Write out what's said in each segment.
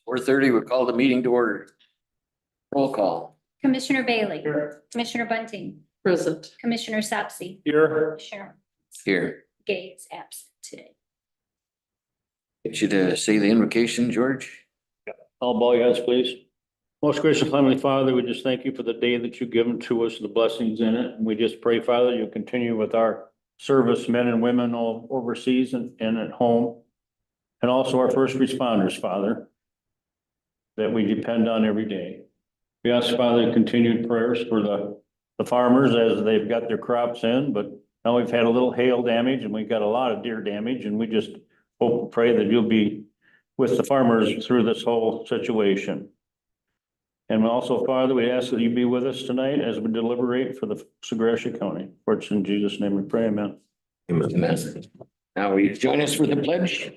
4:30, we call the meeting to order. Roll call. Commissioner Bailey. Here. Commissioner Bunting. Present. Commissioner Sapsy. Here. Commissioner Here. Gay is absent today. Get you to say the invocation, George. I'll bow your heads, please. Most gracious Heavenly Father, we just thank you for the day that you've given to us, the blessings in it. And we just pray, Father, you continue with our servicemen and women all overseas and at home. And also our first responders, Father, that we depend on every day. We ask, Father, continued prayers for the farmers as they've got their crops in, but now we've had a little hail damage and we've got a lot of deer damage, and we just hope and pray that you'll be with the farmers through this whole situation. And also, Father, we ask that you be with us tonight as we deliberate for the Gratiot County. For it's in Jesus' name we pray, amen. Amen. Now will you join us for the pledge?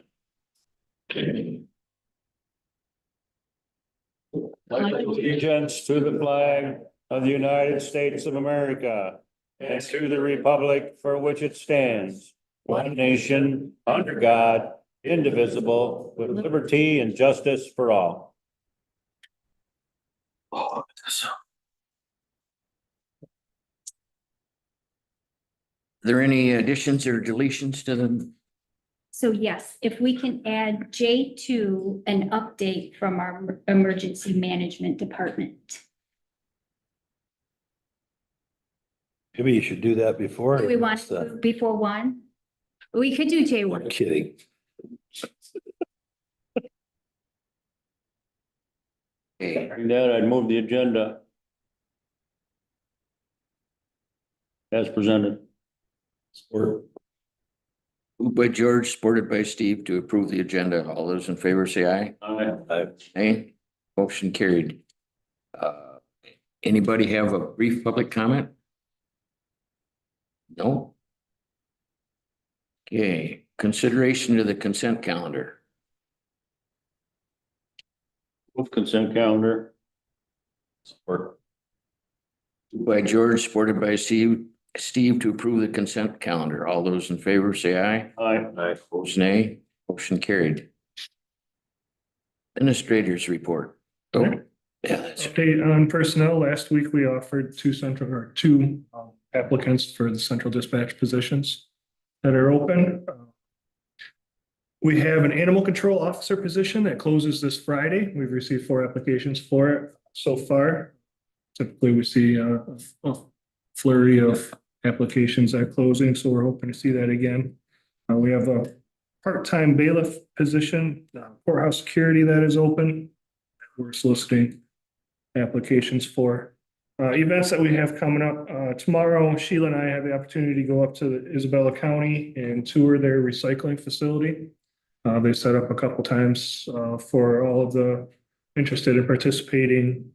Allegiance to the flag of the United States of America and to the republic for which it stands, one nation, under God, indivisible, with liberty and justice for all. Are there any additions or deletions to them? So yes, if we can add J2, an update from our emergency management department. Maybe you should do that before. Do we want to move before 1? We could do J1. Kidding. Okay, And then I'd move the agenda as presented. moved by George, supported by Steve to approve the agenda. All those in favor say aye. Aye. Aye. Motion carried. Anybody have a brief public comment? No? Okay, consideration of the consent calendar. Move consent calendar. Support. Moved by George, supported by Steve to approve the consent calendar. All those in favor say aye. Aye. Opposed, nay. Motion carried. Administrators report. Oh, yeah, that's Update on personnel. Last week, we offered two applicants for the central dispatch positions that are open. We have an animal control officer position that closes this Friday. We've received 4 applications for it so far. Typically, we see a flurry of applications at closing, so we're hoping to see that again. We have a part-time bailiff position, courthouse security that is open. We're soliciting applications for. Events that we have coming up tomorrow, Sheila and I have the opportunity to go up to Isabella County and tour their recycling facility. They set up a couple times for all of the interested in participating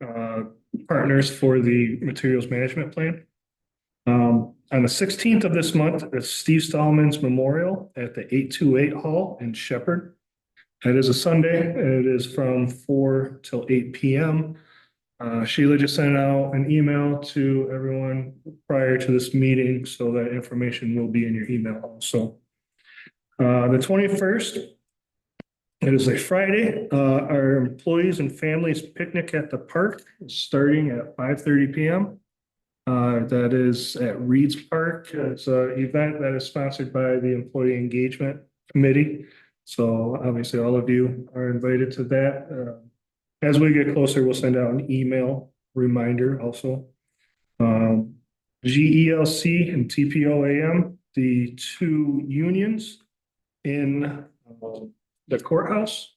partners for the materials management plan. On the 16th of this month, it's Steve Stallman's memorial at the 828 Hall in Shepherd. That is a Sunday. It is from 4 till 8 p.m. Sheila just sent out an email to everyone prior to this meeting, so that information will be in your email also. The 21st, it is a Friday. Our employees and families picnic at the park is starting at 5:30 p.m. That is at Reed's Park. It's an event that is sponsored by the Employee Engagement Committee. So obviously all of you are invited to that. As we get closer, we'll send out an email reminder also. GELC and TPOAM, the 2 unions in the courthouse,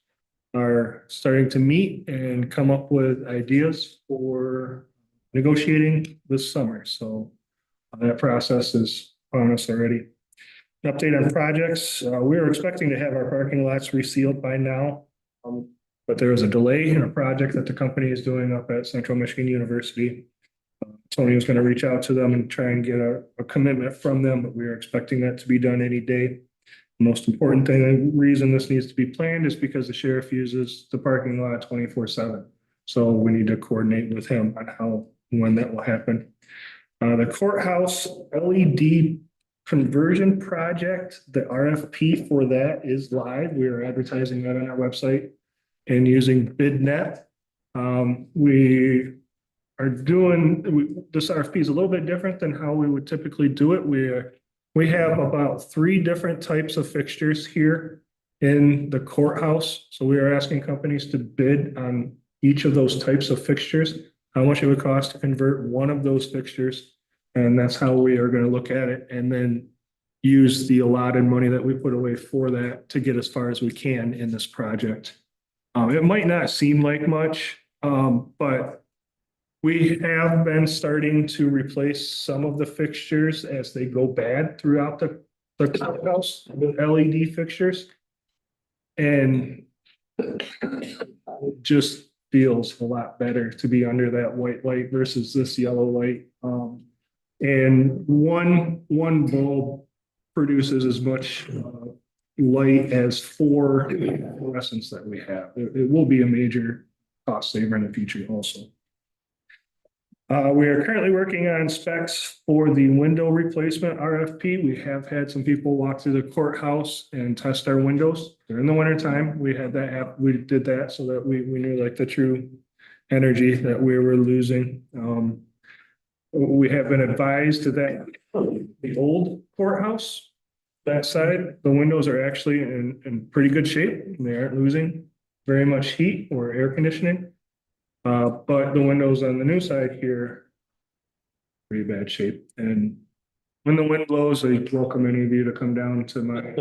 are starting to meet and come up with ideas for negotiating this summer. So that process is on us already. An update on projects. We were expecting to have our parking lots resealed by now. But there was a delay in a project that the company is doing up at Central Michigan University. Tony was going to reach out to them and try and get a commitment from them, but we are expecting that to be done any day. The most important thing, the reason this needs to be planned is because the sheriff uses the parking lot 24/7. So we need to coordinate with him on how, when that will happen. The courthouse LED conversion project, the RFP for that is live. We are advertising that on our website. and using BidNet. We are doing, this RFP is a little bit different than how we would typically do it. We have about 3 different types of fixtures here in the courthouse. So we are asking companies to bid on each of those types of fixtures, how much it would cost to convert one of those fixtures. And that's how we are going to look at it, and then use the allotted money that we put away for that to get as far as we can in this project. It might not seem like much, but we have been starting to replace some of the fixtures as they go bad throughout the courthouse with LED fixtures. And it just feels a lot better to be under that white light versus this yellow light. And one bulb produces as much light as 4 fluorescents that we have. It will be a major cost saver in the future also. We are currently working on specs for the window replacement RFP. We have had some people walk through the courthouse and test our windows during the winter time. We had that app, we did that so that we knew like the true energy that we were losing. We have been advised that the old courthouse, that side, the windows are actually in pretty good shape. They aren't losing very much heat or air conditioning. But the windows on the new side here, pretty bad shape. And when the wind blows, I welcome any of you to come down to my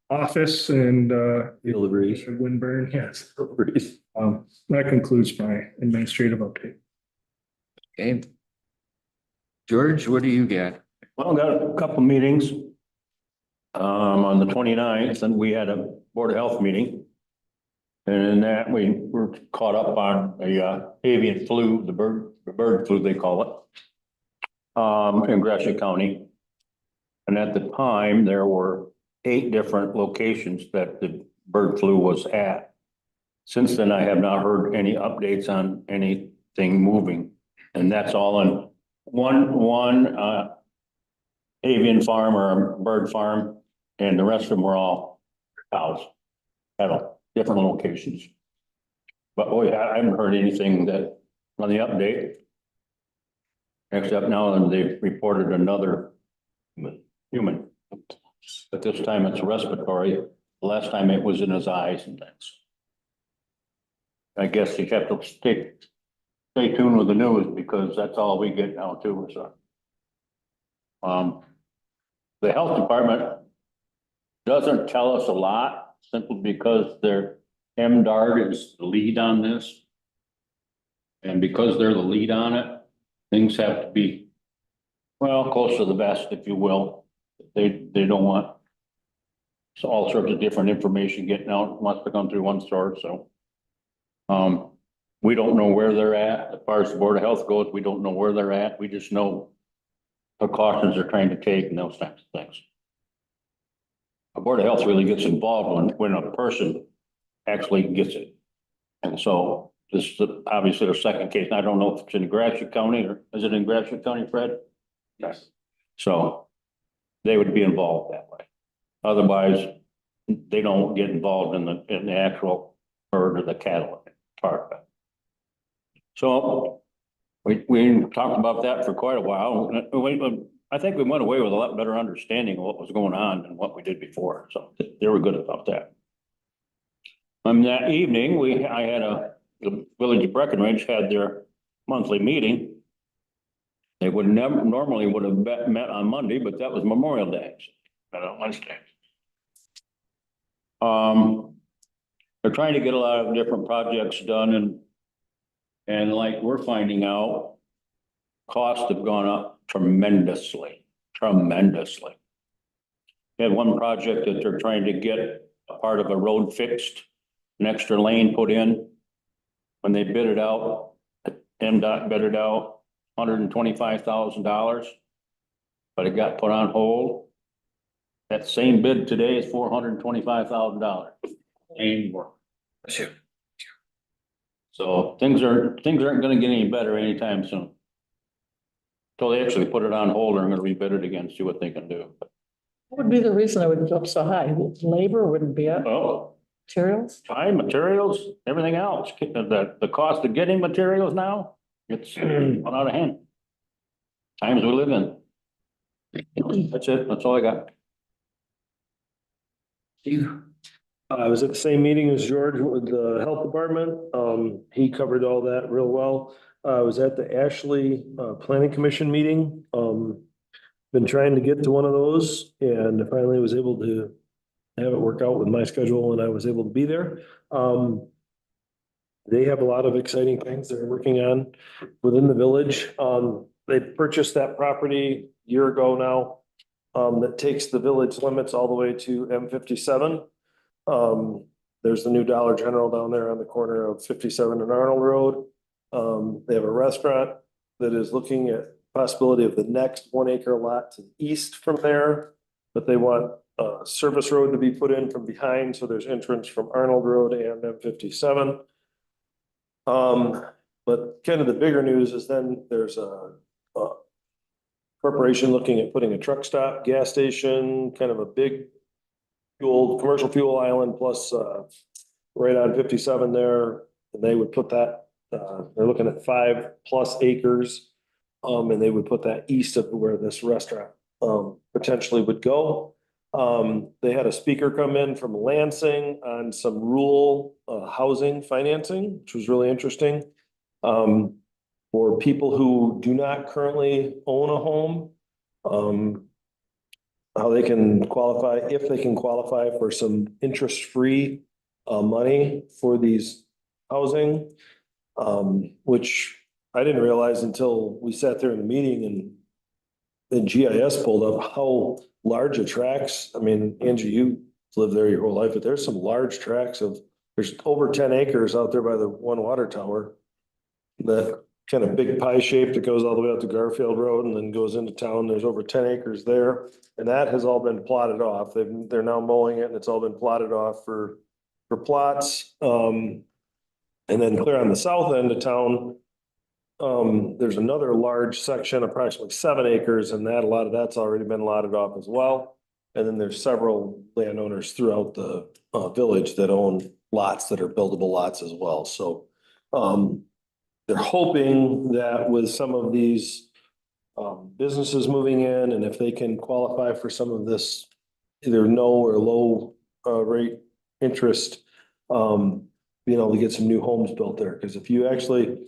office and Feel the breeze. wind burn, yes. Breeze. That concludes my administrative update. Okay. George, what do you got? Well, got a couple meetings. On the 29th, and we had a Board of Health meeting. And in that, we were caught up on a avian flu, the bird flu, they call it. In Gratiot County. And at the time, there were 8 different locations that the bird flu was at. Since then, I have not heard any updates on anything moving. And that's all in one avian farm or bird farm. And the rest of them were all cows, cattle, different locations. But boy, I haven't heard anything that on the update. Except now they've reported another human. But this time it's respiratory. The last time it was in his eyes and things. I guess you have to stay tuned with the news because that's all we get now too. So. The health department doesn't tell us a lot simply because their MDARD is the lead on this. And because they're the lead on it, things have to be, well, close to the vest, if you will. They don't want so all sorts of different information getting out, wants to come through one source, so. We don't know where they're at. As far as the Board of Health goes, we don't know where they're at. We just know precautions they're trying to take and those types of things. The Board of Health really gets involved when a person actually gets it. And so this is obviously the second case. I don't know if it's in Gratiot County or is it in Gratiot County, Fred? Yes. So they would be involved that way. Otherwise, they don't get involved in the actual herd or the cattle part of it. So we talked about that for quite a while. I think we went away with a lot better understanding of what was going on than what we did before. So they were good about that. That evening, the village of Breckenridge had their monthly meeting. They would never normally would have met on Monday, but that was Memorial Day, so on Wednesday. They're trying to get a lot of different projects done and like we're finding out, costs have gone up tremendously. They had one project that they're trying to get a part of a road fixed, an extra lane put in. When they bid it out, MDOT bid it out $125,000, but it got put on hold. That same bid today is $425,000. Anymore. So things aren't gonna get any better anytime soon. So they actually put it on hold and are gonna rebid it again, see what they can do. What would be the reason it would go up so high? Labor wouldn't be up? Oh, Materials? Time, materials, everything else. The cost of getting materials now, it's gone out of hand. Times we live in. That's it. That's all I got. Steve? I was at the same meeting as George with the health department. He covered all that real well. I was at the Ashley, Planning Commission meeting. Been trying to get to one of those and finally was able to have it work out with my schedule and I was able to be there. They have a lot of exciting things they're working on within the village. They purchased that property a year ago now. That takes the village limits all the way to M57. There's the new Dollar General down there on the corner of 57 and Arnold Road. They have a restaurant that is looking at possibility of the next 1 acre lot to the east from there. But they want a service road to be put in from behind, so there's entrance from Arnold Road and M57. But kind of the bigger news is then there's a corporation looking at putting a truck stop, gas station, kind of a big commercial fuel island plus right on 57 there. And they would put that, they're looking at 5+ acres. And they would put that east of where this restaurant potentially would go. They had a speaker come in from Lansing on some rural housing financing, which was really interesting. For people who do not currently own a home, how they can qualify, if they can qualify for some interest-free money for these housing, which I didn't realize until we sat there in the meeting and the GIS pulled up how large it tracts. I mean, Angie, you lived there your whole life, but there's some large tracts of, there's over 10 acres out there by the one water tower. That kind of big pie shape that goes all the way out to Garfield Road and then goes into town. There's over 10 acres there. And that has all been plotted off. They're now mowing it and it's all been plotted off for plots. And then clear on the south end of town, there's another large section, approximately 7 acres, and that a lot of that's already been lotted off as well. And then there's several landowners throughout the village that own lots that are buildable lots as well. So they're hoping that with some of these businesses moving in, and if they can qualify for some of this either no or low rate interest, being able to get some new homes built there. Because if you actually,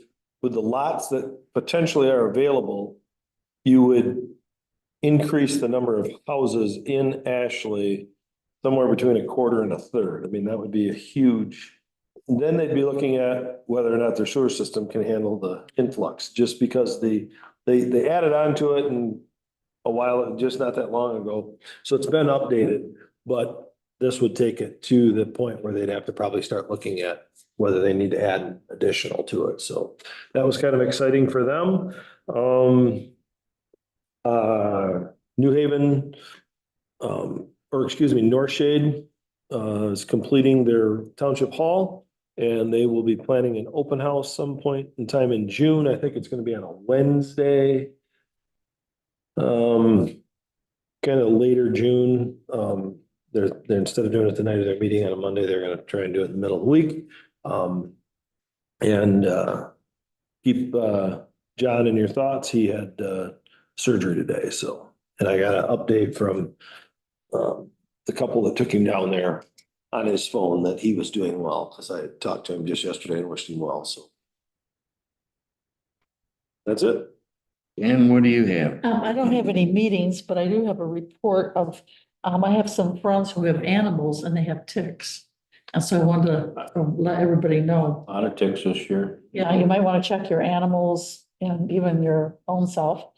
with the lots that potentially are available, you would increase the number of houses in Ashley somewhere between 1/4 and 1/3. I mean, that would be a huge. Then they'd be looking at whether or not their sewer system can handle the influx, just because they added on to it in a while, just not that long ago. So it's been updated, but this would take it to the point where they'd have to probably start looking at whether they need to add additional to it. So that was kind of exciting for them. New Haven, North Shade is completing their township hall. And they will be planning an open house some point in time in June. I think it's going to be on a Wednesday. Kind of later June. They're instead of doing it the night of their meeting on a Monday, they're going to try and do it in the middle of the week. Keep John in your thoughts. He had surgery today. So, and I got an update from the couple that took him down there on his phone that he was doing well, because I talked to him just yesterday and wished him well, so. That's it. And what do you have? I don't have any meetings, but I do have a report of, I have some friends who have animals and they have ticks. And so I wanted to let everybody know. A lot of ticks this year. Yeah, you might want to check your animals and even your own self.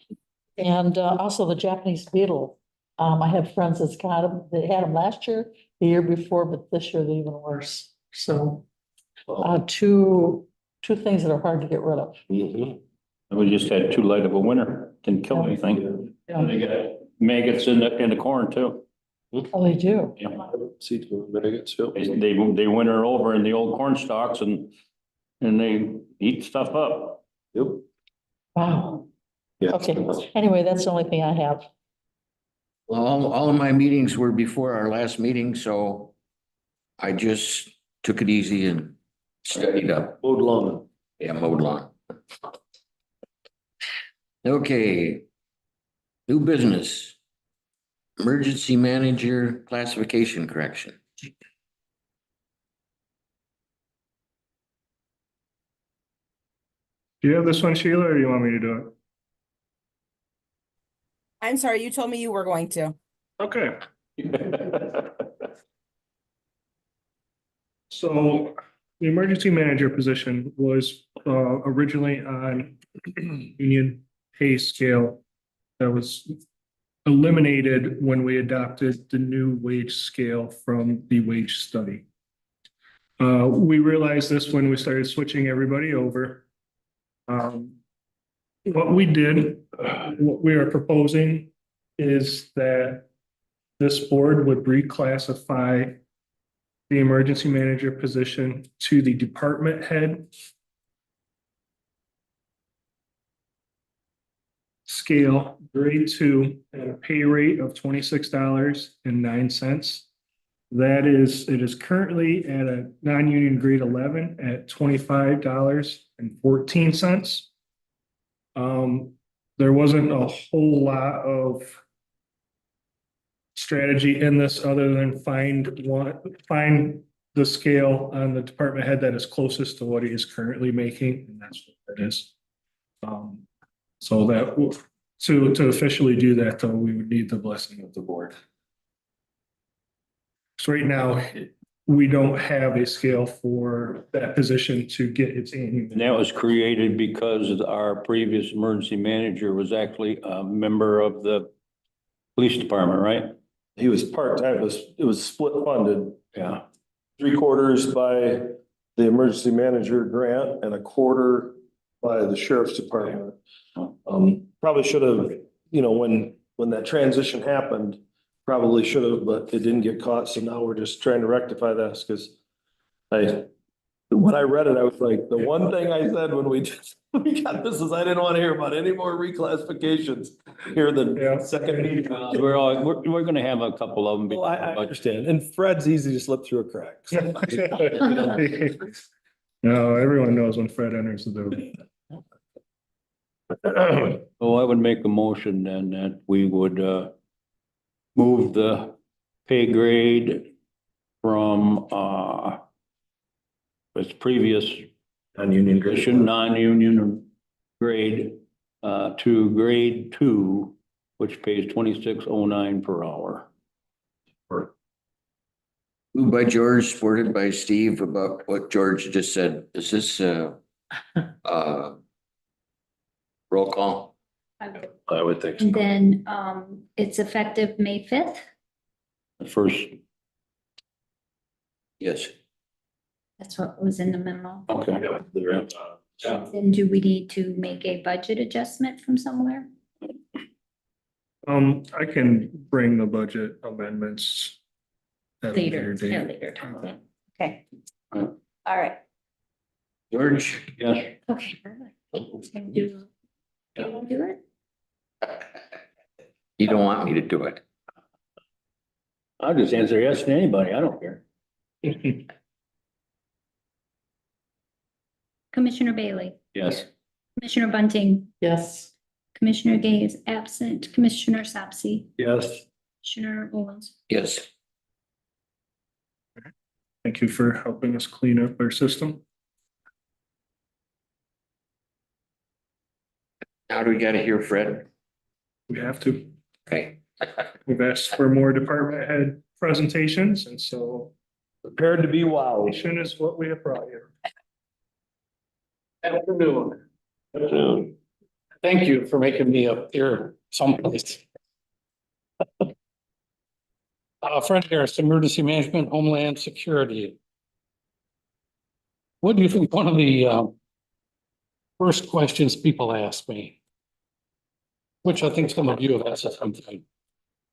And also the Japanese beetle. I have friends that's got them, they had them last year, the year before, but this year they're even worse. So two things that are hard to get rid of. Mm-hmm. We just had too light of a winter, didn't kill anything. Yeah. And they got maggots in the corn too. Oh, they do. Yeah. Seeds with maggots, Phil. They winter over in the old corn stalks and they eat stuff up. Yep. Wow. Yeah. Okay. Anyway, that's the only thing I have. Well, all of my meetings were before our last meeting, so I just took it easy and studied up. Mowed lawn. Yeah, mowed lawn. Okay. New business. Emergency manager classification correction. Do you have this one, Sheila, or do you want me to do it? I'm sorry, you told me you were going to. Okay. So the emergency manager position was originally on union pay scale that was eliminated when we adopted the new wage scale from the wage study. We realized this when we started switching everybody over. What we did, what we are proposing is that this board would reclassify the emergency manager position to the department head scale, grade 2, at a pay rate of $26.09. That is, it is currently at a non-union grade 11 at $25.14. There wasn't a whole lot of strategy in this other than find the scale on the department head that is closest to what he is currently making, and that's what it is. So that, to officially do that, though, we would need the blessing of the board. So right now, we don't have a scale for that position to get its annual. And that was created because our previous emergency manager was actually a member of the police department, right? He was part-time, it was split funded, Yeah. 3/4 by the emergency manager grant and 1/4 by the sheriff's department. Probably should have, when that transition happened, probably should have, but it didn't get caught, so now we're just trying to rectify this, because when I read it, I was like, the one thing I said when we got this is I didn't want to hear about any more reclassifications here in Yeah. the second meeting. We're gonna have a couple of them. Well, I understand, and Fred's easy to slip through a crack. so. No, everyone knows when Fred enters the building. Oh, I would make a motion then that we would move the pay grade from its previous Non-union non-union grade to grade 2, which pays $26.09 per hour. Moved by George, supported by Steve about what George just said. Is this roll call? I would think so. And then, it's effective May 5th. The first, Yes. That's what was in the memo. okay. Then do we need to make a budget adjustment from somewhere? I can bring the budget amendments at a Later, later at a date. later time. Okay. Right. All right. George? Yes. Okay. Can do you do it? You don't want me to do it. I'll just answer yes to anybody. I don't care. Commissioner Bailey, Yes. Commissioner Bunting, Yes. Commissioner Gay is absent, Commissioner Sapsy, Yes. Commissioner Owens. Yes. Thank you for helping us clean up our system. Now do we gotta hear Fred? We have to. Okay. We've asked for more department head presentations, and so Prepared to be wild. presentation is what we have brought you. Afternoon. Thank you for making me appear someplace. Fred Harris, Emergency Management, Homeland Security. What do you think one of the first questions people ask me? Which I think some of you have asked at some time.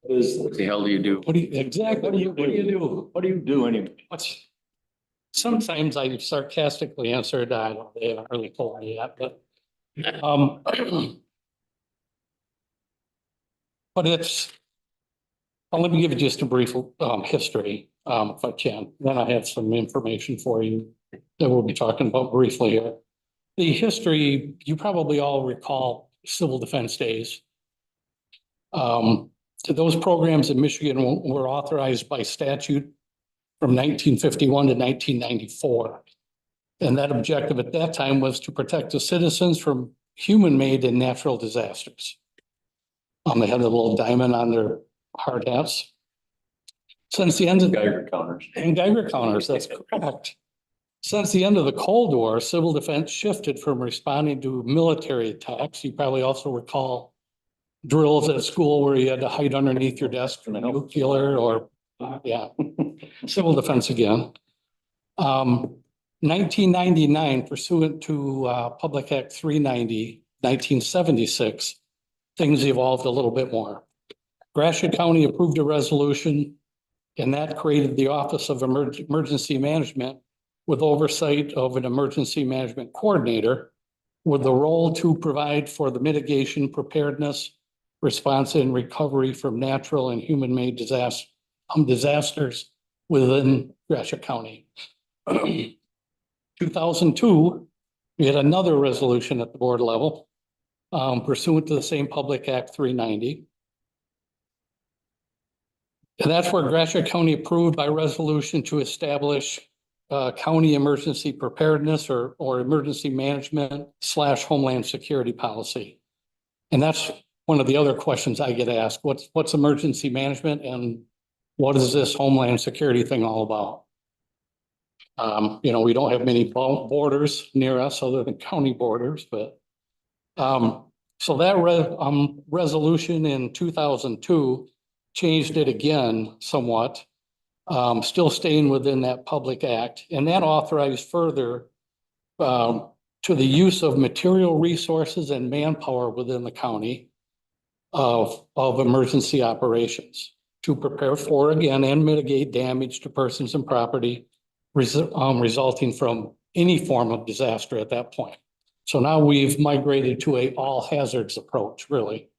What the hell do you do? What do you, exactly, what do you do? What do you do anyway? Sometimes I sarcastically answered, I don't, they haven't really told me yet, but. But it's, let me give you just a brief history. if I can. Then I have some information for you that we'll be talking about briefly here. The history, you probably all recall civil defense days. Those programs in Michigan were authorized by statute from 1951 to 1994. And that objective at that time was to protect the citizens from human-made and natural disasters. They had a little diamond on their hard hats. Since the end of Geiger counters. and Geiger counters, that's correct. Since the end of the Cold War, civil defense shifted from responding to military attacks. You probably also recall drills at school where you had to hide underneath your desk from a nuclear or, yeah, civil defense again. 1999 pursuant to Public Act 390, 1976, things evolved a little bit more. Gratiot County approved a resolution and that created the Office of Emergency Management with oversight of an emergency management coordinator with the role to provide for the mitigation, preparedness, response and recovery from natural and human-made disasters within Gratiot County. 2002, we had another resolution at the board level pursuant to the same Public Act 390. And that's where Gratiot County approved by resolution to establish county emergency preparedness or emergency management / homeland security policy. And that's one of the other questions I get asked. What's emergency management and what is this homeland security thing all about? You know, we don't have many borders near us other than county borders, but so that resolution in 2002 changed it again somewhat, still staying within that public act, and that authorized further to the use of material resources and manpower within the county of emergency operations to prepare for, again, and mitigate damage to persons and property resulting from any form of disaster at that point. So now we've migrated to a all hazards approach, really.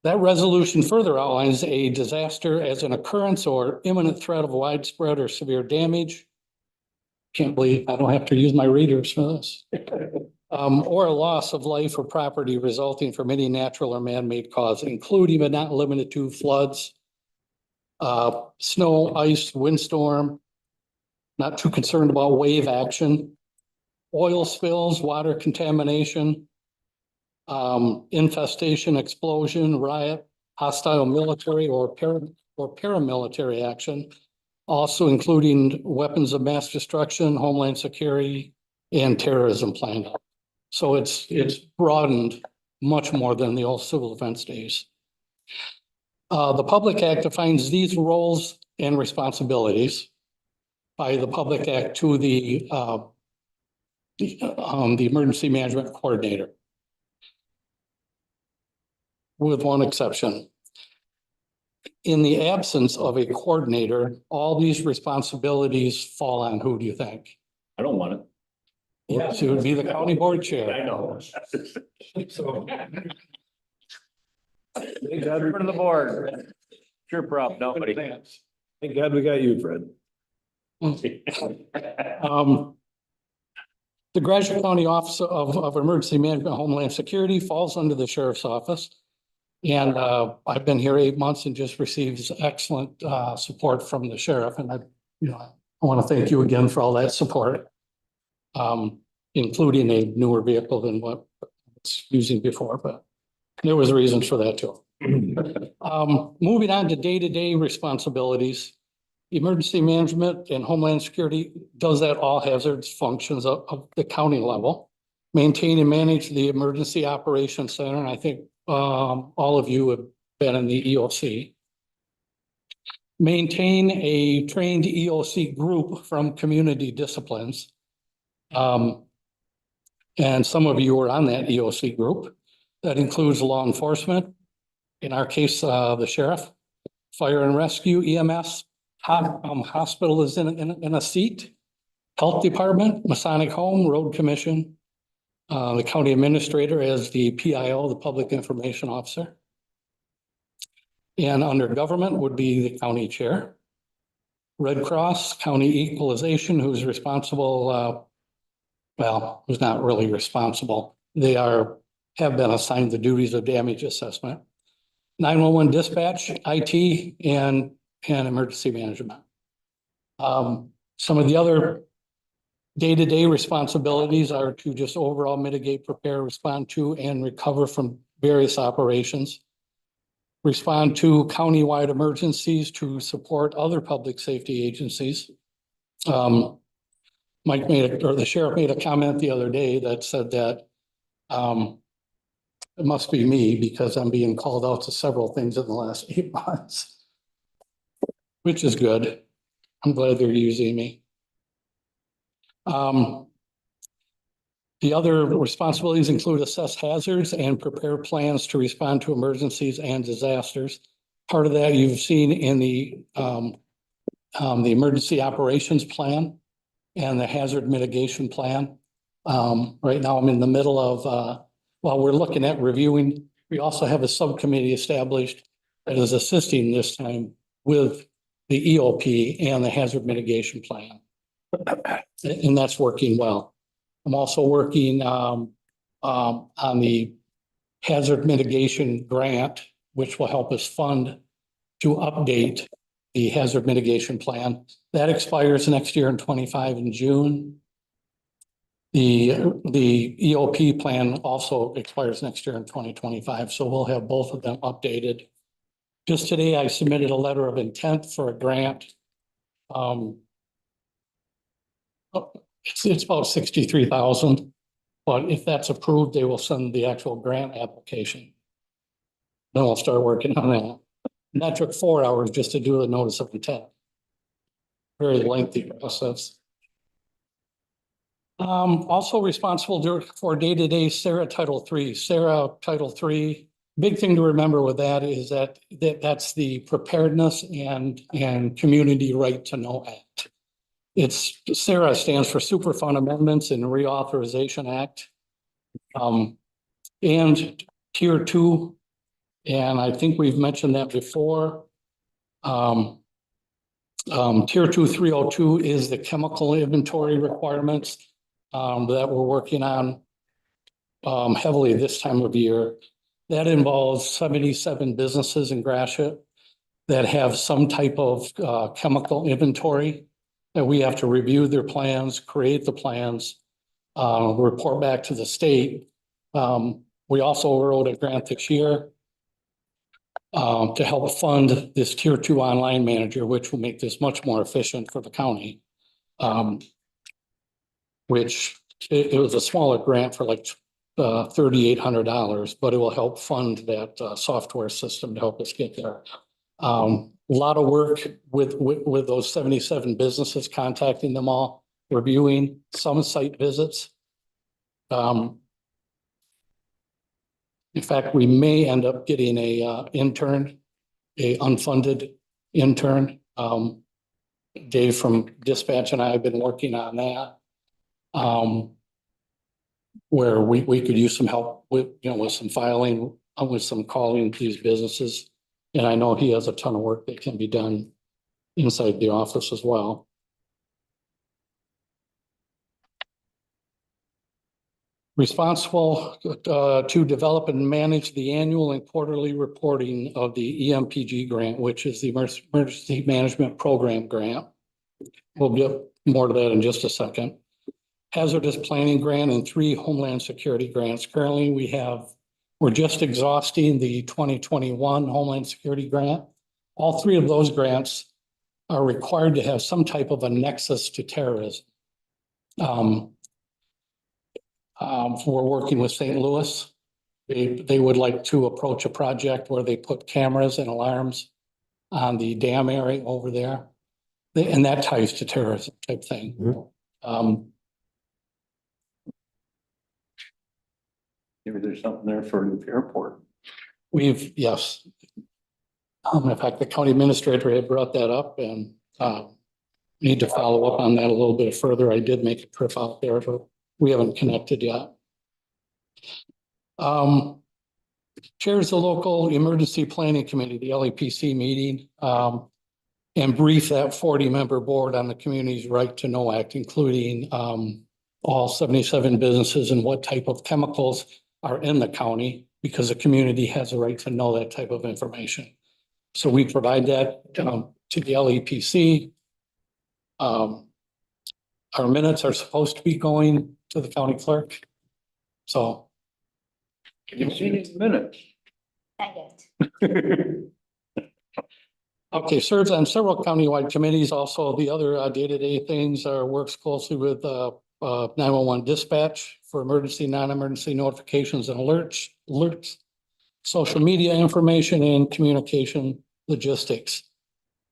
That resolution further outlines a disaster as an occurrence or imminent threat of widespread or severe damage. Can't believe I don't have to use my readers for this. Or a loss of life or property resulting from any natural or man-made cause, including but not limited to floods, snow, ice, windstorm. Not too concerned about wave action, oil spills, water contamination, infestation, explosion, riot, hostile military or paramilitary action, also including weapons of mass destruction, homeland security, and terrorism planned. So it's broadened much more than the old civil defense days. The Public Act defines these roles and responsibilities by the Public Act to the Emergency Management Coordinator. With one exception. In the absence of a coordinator, all these responsibilities fall on who do you think? I don't want it. Yes, it would be the county board chair. I know. So, Thank God, For the board. Sure, prop, nobody. thank God we got you, Fred. The Gratiot County Office of Emergency Management Homeland Security falls under the sheriff's office. And I've been here 8 months and just received excellent support from the sheriff. And I want to thank you again for all that support, including a newer vehicle than what it's using before, but there was reasons for that too. Moving on to day-to-day responsibilities. Emergency management and homeland security does that all hazards functions of the county level. Maintain and manage the emergency operations center. And I think all of you have been in the EOC. Maintain a trained EOC group from community disciplines. And some of you are on that EOC group. That includes law enforcement, in our case, the sheriff, fire and rescue, EMS, hospital is in a seat, health department, Masonic Home, road commission, the county administrator as the PIO, the public information officer. And under government would be the county chair. Red Cross, County Equalization, who's responsible, who's not really responsible. They have been assigned the duties of damage assessment. 911 dispatch, IT, and emergency management. Some of the other day-to-day responsibilities are to just overall mitigate, prepare, respond to, and recover from various operations. Respond to countywide emergencies to support other public safety agencies. Mike the sheriff made a comment the other day that said that it must be me because I'm being called out to several things in the last 8 months, which is good. I'm glad they're using me. The other responsibilities include assess hazards and prepare plans to respond to emergencies and disasters. Part of that you've seen in the emergency operations plan and the hazard mitigation plan. Right now I'm in the middle of, while we're looking at reviewing, we also have a subcommittee established that is assisting this time with the EOP and the hazard mitigation plan. And that's working well. I'm also working on the hazard mitigation grant, which will help us fund to update the hazard mitigation plan. That expires next year in 25 in June. The EOP plan also expires next year in 2025, so we'll have both of them updated. Just today, I submitted a letter of intent for a grant. It's about 63,000, but if that's approved, they will send the actual grant application. Then I'll start working on that. And that took 4 hours just to do the notice of intent. Very lengthy process. Also responsible for day-to-day Sarah Title III. Sarah Title III, big thing to remember with that is that's the Preparedness and Community Right to Know Act. It's SARA stands for Superfund Amendments and Reauthorization Act. And Tier 2, and I think we've mentioned that before. Tier 2 302 is the chemical inventory requirements that we're working on heavily this time of year. That involves 77 businesses in Gratiot that have some type of chemical inventory that we have to review their plans, create the plans, report back to the state. We also wrote a grant this year to help fund this Tier 2 online manager, which will make this much more efficient for the county. Which it was a smaller grant for like $3,800, but it will help fund that software system to help us get there. A lot of work with those 77 businesses, contacting them all, reviewing some site visits. In fact, we may end up getting a intern, a unfunded intern. Dave from Dispatch and I have been working on that. Where we could use some help with, with some filing, with some calling these businesses. And I know he has a ton of work that can be done inside the office as well. Responsible to develop and manage the annual and quarterly reporting of the EMPG grant, which is the Emergency Management Program grant. We'll get more to that in just a second. Hazardous Planning Grant and 3 Homeland Security grants. Currently, we're just exhausting the 2021 Homeland Security Grant. All 3 of those grants are required to have some type of a nexus to terrorism. We're working with St. Louis. They would like to approach a project where they put cameras and alarms on the dam area over there. And that ties to terrorism type thing. Mm-hmm. Maybe there's something there for the airport. Yes. In fact, the county administrator had brought that up and need to follow up on that a little bit further. I did make a trip out there, but we haven't connected yet. Chairs the local emergency planning committee, the LEPC meeting. and brief that 40-member board on the community's right to know act, including all 77 businesses and what type of chemicals are in the county, because the community has a right to know that type of information. So we provide that to the LEPC. Our minutes are supposed to be going to the county clerk. So. Minutes. Not yet. Okay, serves on several countywide committees. Also, the other day-to-day things are works closely with 911 dispatch for emergency, non-emergency notifications and alerts, social media information and communication logistics.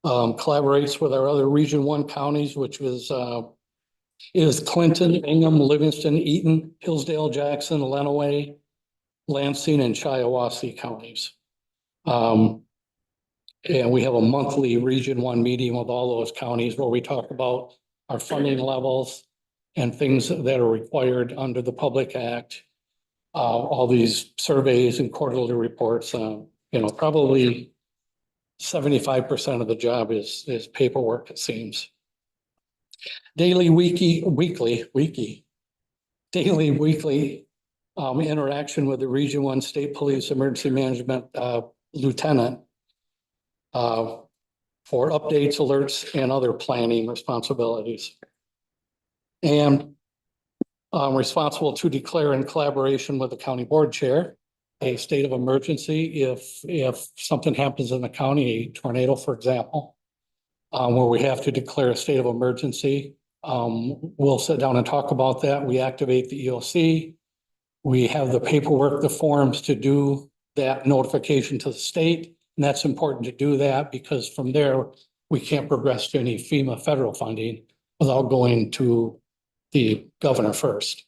Collaborates with our other Region 1 counties, which is Clinton, Ingham, Livingston, Eaton, Hillsdale, Jackson, Lenawee, Lansing, and Shiawassee counties. And we have a monthly Region 1 meeting with all those counties where we talk about our funding levels and things that are required under the Public Act. All these surveys and quarterly reports, probably 75% of the job is paperwork, it seems. Daily, weekly interaction with the Region 1 State Police Emergency Management Lieutenant for updates, alerts, and other planning responsibilities. And responsible to declare in collaboration with the county board chair a state of emergency if something happens in the county, a tornado, for example, where we have to declare a state of emergency. We'll sit down and talk about that. We activate the EOC. We have the paperwork, the forms to do that notification to the state. And that's important to do that because from there, we can't progress to any FEMA federal funding without going to the governor first.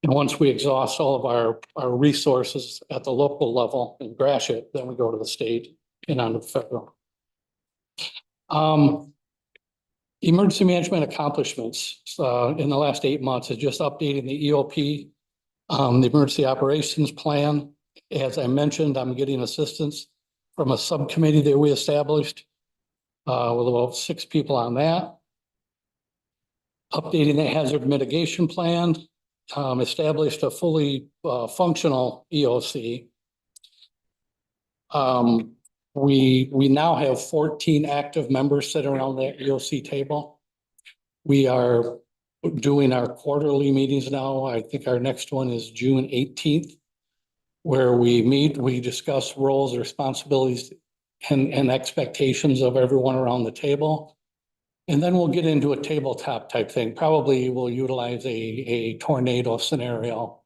And once we exhaust all of our resources at the local level in Gratiot, then we go to the state and on to the federal. Emergency management accomplishments in the last 8 months is just updating the EOP, the emergency operations plan. As I mentioned, I'm getting assistance from a subcommittee that we established with about 6 people on that. Updating the hazard mitigation plan, established a fully functional EOC. We now have 14 active members sitting around that EOC table. We are doing our quarterly meetings now. I think our next one is June 18th, where we meet, we discuss roles, responsibilities, and expectations of everyone around the table. And then we'll get into a tabletop type thing. Probably we'll utilize a tornado scenario.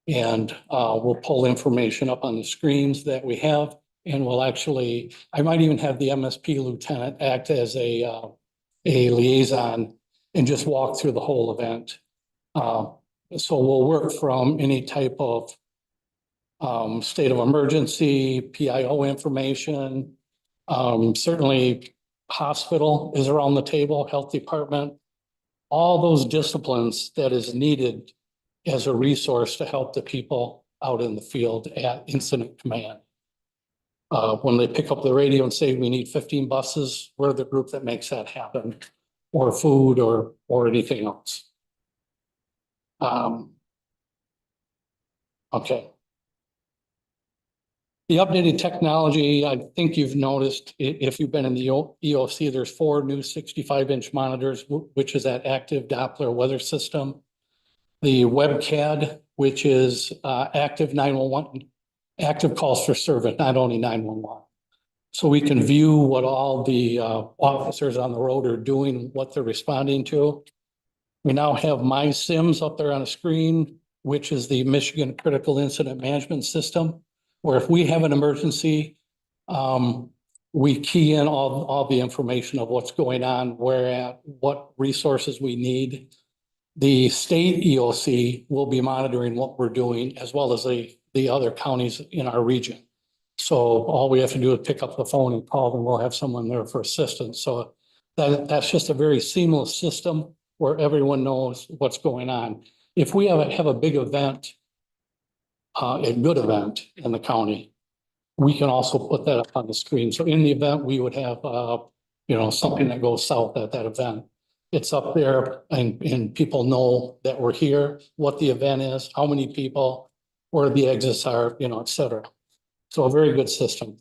And we'll pull information up on the screens that we have. And we'll actually, I might even have the MSP lieutenant act as a liaison and just walk through the whole event. So we'll work from any type of state of emergency, PIO information, certainly hospital is around the table, health department, all those disciplines that is needed as a resource to help the people out in the field at incident command. When they pick up the radio and say, we need 15 buses, we're the group that makes that happen, or food or anything else. Okay. The updated technology, I think you've noticed, if you've been in the EOC, there's 4 new 65-inch monitors, which is that active Doppler weather system. The WebCAD, which is active 911, active calls for service, not only 911. So we can view what all the officers on the road are doing, what they're responding to. We now have My Sims up there on the screen, which is the Michigan Critical Incident Management System, where if we have an emergency, we key in all the information of what's going on, where at, what resources we need. The state EOC will be monitoring what we're doing as well as the other counties in our region. So all we have to do is pick up the phone and call and we'll have someone there for assistance. So that's just a very seamless system where everyone knows what's going on. If we have a big event, a good event in the county, we can also put that up on the screen. So in the event, we would have something that goes south at that event. It's up there and people know that we're here, what the event is, how many people, where the exits are, et cetera. So a very good system.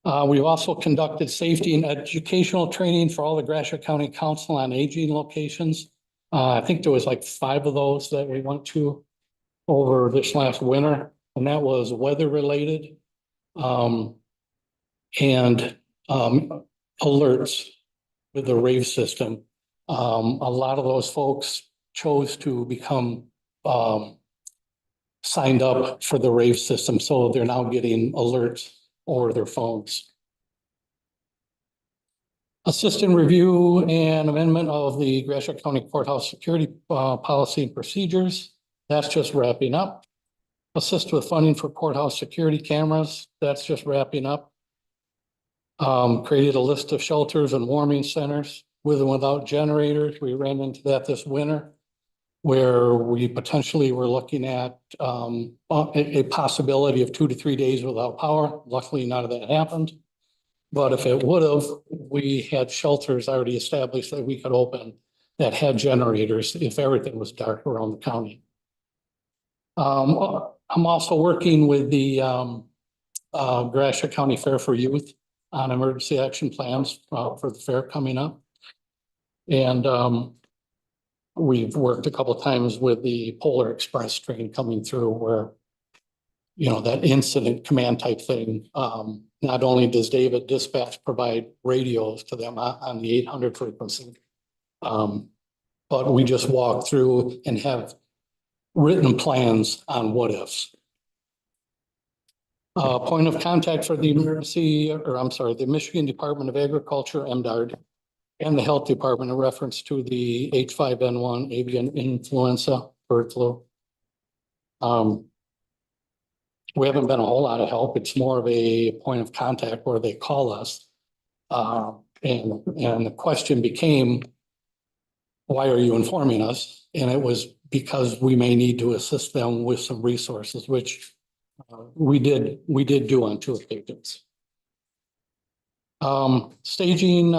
We've also conducted safety and educational training for all the Gratiot County Council on Aging locations. I think there was like 5 of those that we went to over this last winter, and that was weather related. And alerts with the rave system. A lot of those folks chose to become signed up for the rave system, so they're now getting alerts over their phones. Assistant review and amendment of the Gratiot County Courthouse Security Policy and Procedures. That's just wrapping up. Assist with funding for courthouse security cameras. That's just wrapping up. Created a list of shelters and warming centers with and without generators. We ran into that this winter, where we potentially were looking at a possibility of 2 to 3 days without power. Luckily, none of that happened. But if it would have, we had shelters already established that we could open that had generators if everything was dark around the county. I'm also working with the Gratiot County Fair for Youth on emergency action plans for the fair coming up. And we've worked a couple of times with the Polar Express train coming through where, that incident command type thing. Not only does David Dispatch provide radios to them on the 800 frequency, but we just walk through and have written plans on what ifs. Point of contact for the the Michigan Department of Agriculture, MDARD, and the Health Department in reference to the H5N1 avian influenza bird flu. We haven't been a whole lot of help. It's more of a point of contact where they call us. And the question became, why are you informing us? And it was because we may need to assist them with some resources, which we did do on 2 occasions. Staging,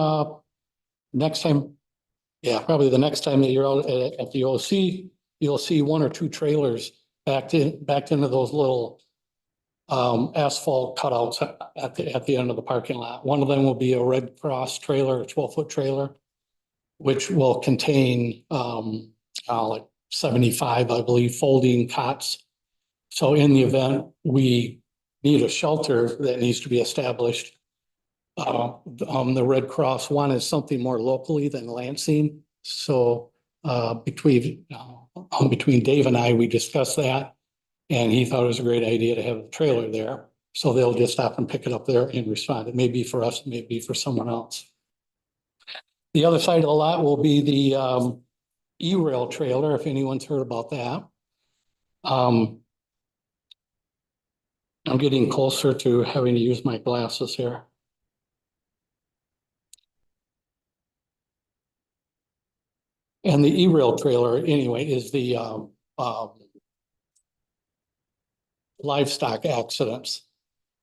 next time, probably the next time that you're out at the OC, you'll see 1 or 2 trailers backed into those little asphalt cutouts at the end of the parking lot. One of them will be a Red Cross trailer, a 12-foot trailer, which will contain like 75, I believe, folding cots. So in the event we need a shelter that needs to be established, the Red Cross wanted something more locally than Lansing. So between Dave and I, we discussed that, and he thought it was a great idea to have a trailer there. So they'll just stop and pick it up there and respond. It may be for us, it may be for someone else. The other side of the lot will be the E-rail trailer, if anyone's heard about that. I'm getting closer to having to use my glasses here. And the E-rail trailer, anyway, is the livestock accidents.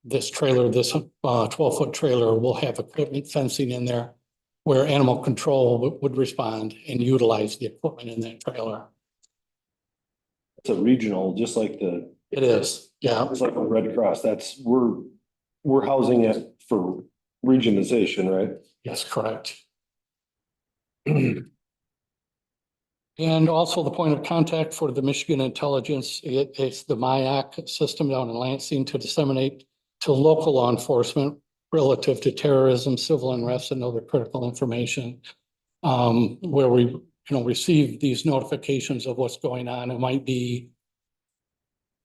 This trailer, this 12-foot trailer will have equipment fencing in there where animal control would respond and utilize the equipment in that trailer. It's a regional, just like the, It is, yeah. it's like the Red Cross. We're housing it for regionalization, right? Yes, correct. And also the point of contact for the Michigan Intelligence, it's the MIAC system down in Lansing to disseminate to local law enforcement relative to terrorism, civil unrest, and other critical information. Where we receive these notifications of what's going on. It might be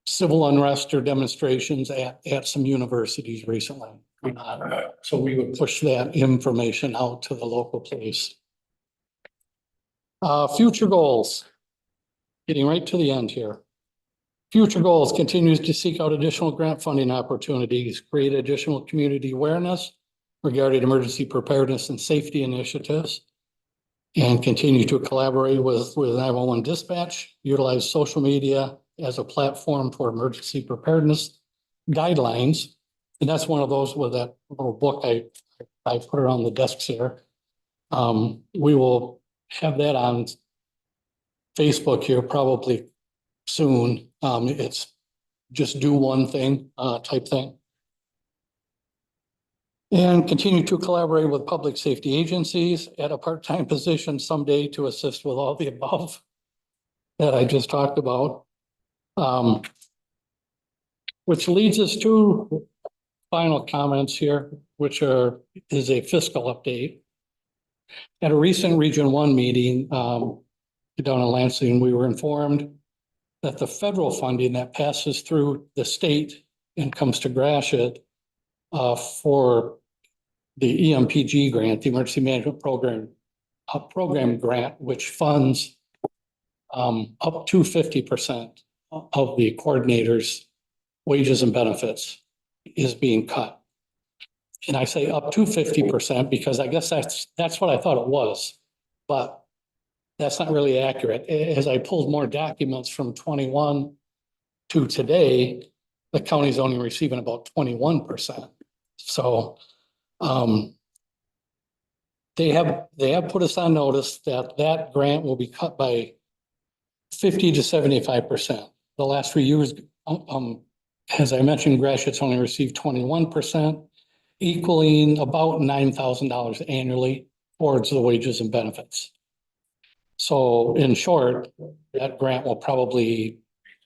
civil unrest or demonstrations at some universities recently. So we would push that information out to the local police. Future goals. Getting right to the end here. Future goals continues to seek out additional grant funding opportunities, create additional community awareness regarding emergency preparedness and safety initiatives, and continue to collaborate with 911 dispatch, utilize social media as a platform for emergency preparedness guidelines. And that's one of those with that little book I I put it on the desks here. We will have that on Facebook here probably soon. It's just do one thing, type thing. And continue to collaborate with public safety agencies at a part-time position someday to assist with all the above that I just talked about. Which leads us to final comments here, which is a fiscal update. At a recent Region 1 meeting down in Lansing, we were informed that the federal funding that passes through the state and comes to Gratiot for the EMPG grant, the Emergency Management Program, program grant, which funds up to 50% of the coordinators' wages and benefits is being cut. And I say up to 50% because I guess that's what I thought it was, but that's not really accurate. As I pulled more documents from 21 to today, the county's only receiving about 21%. So they have put us on notice that that grant will be cut by 50 to 75%. The last 3 years, as I mentioned, Gratiot's only received 21%, equaling about $9,000 annually towards the wages and benefits. So in short, that grant will probably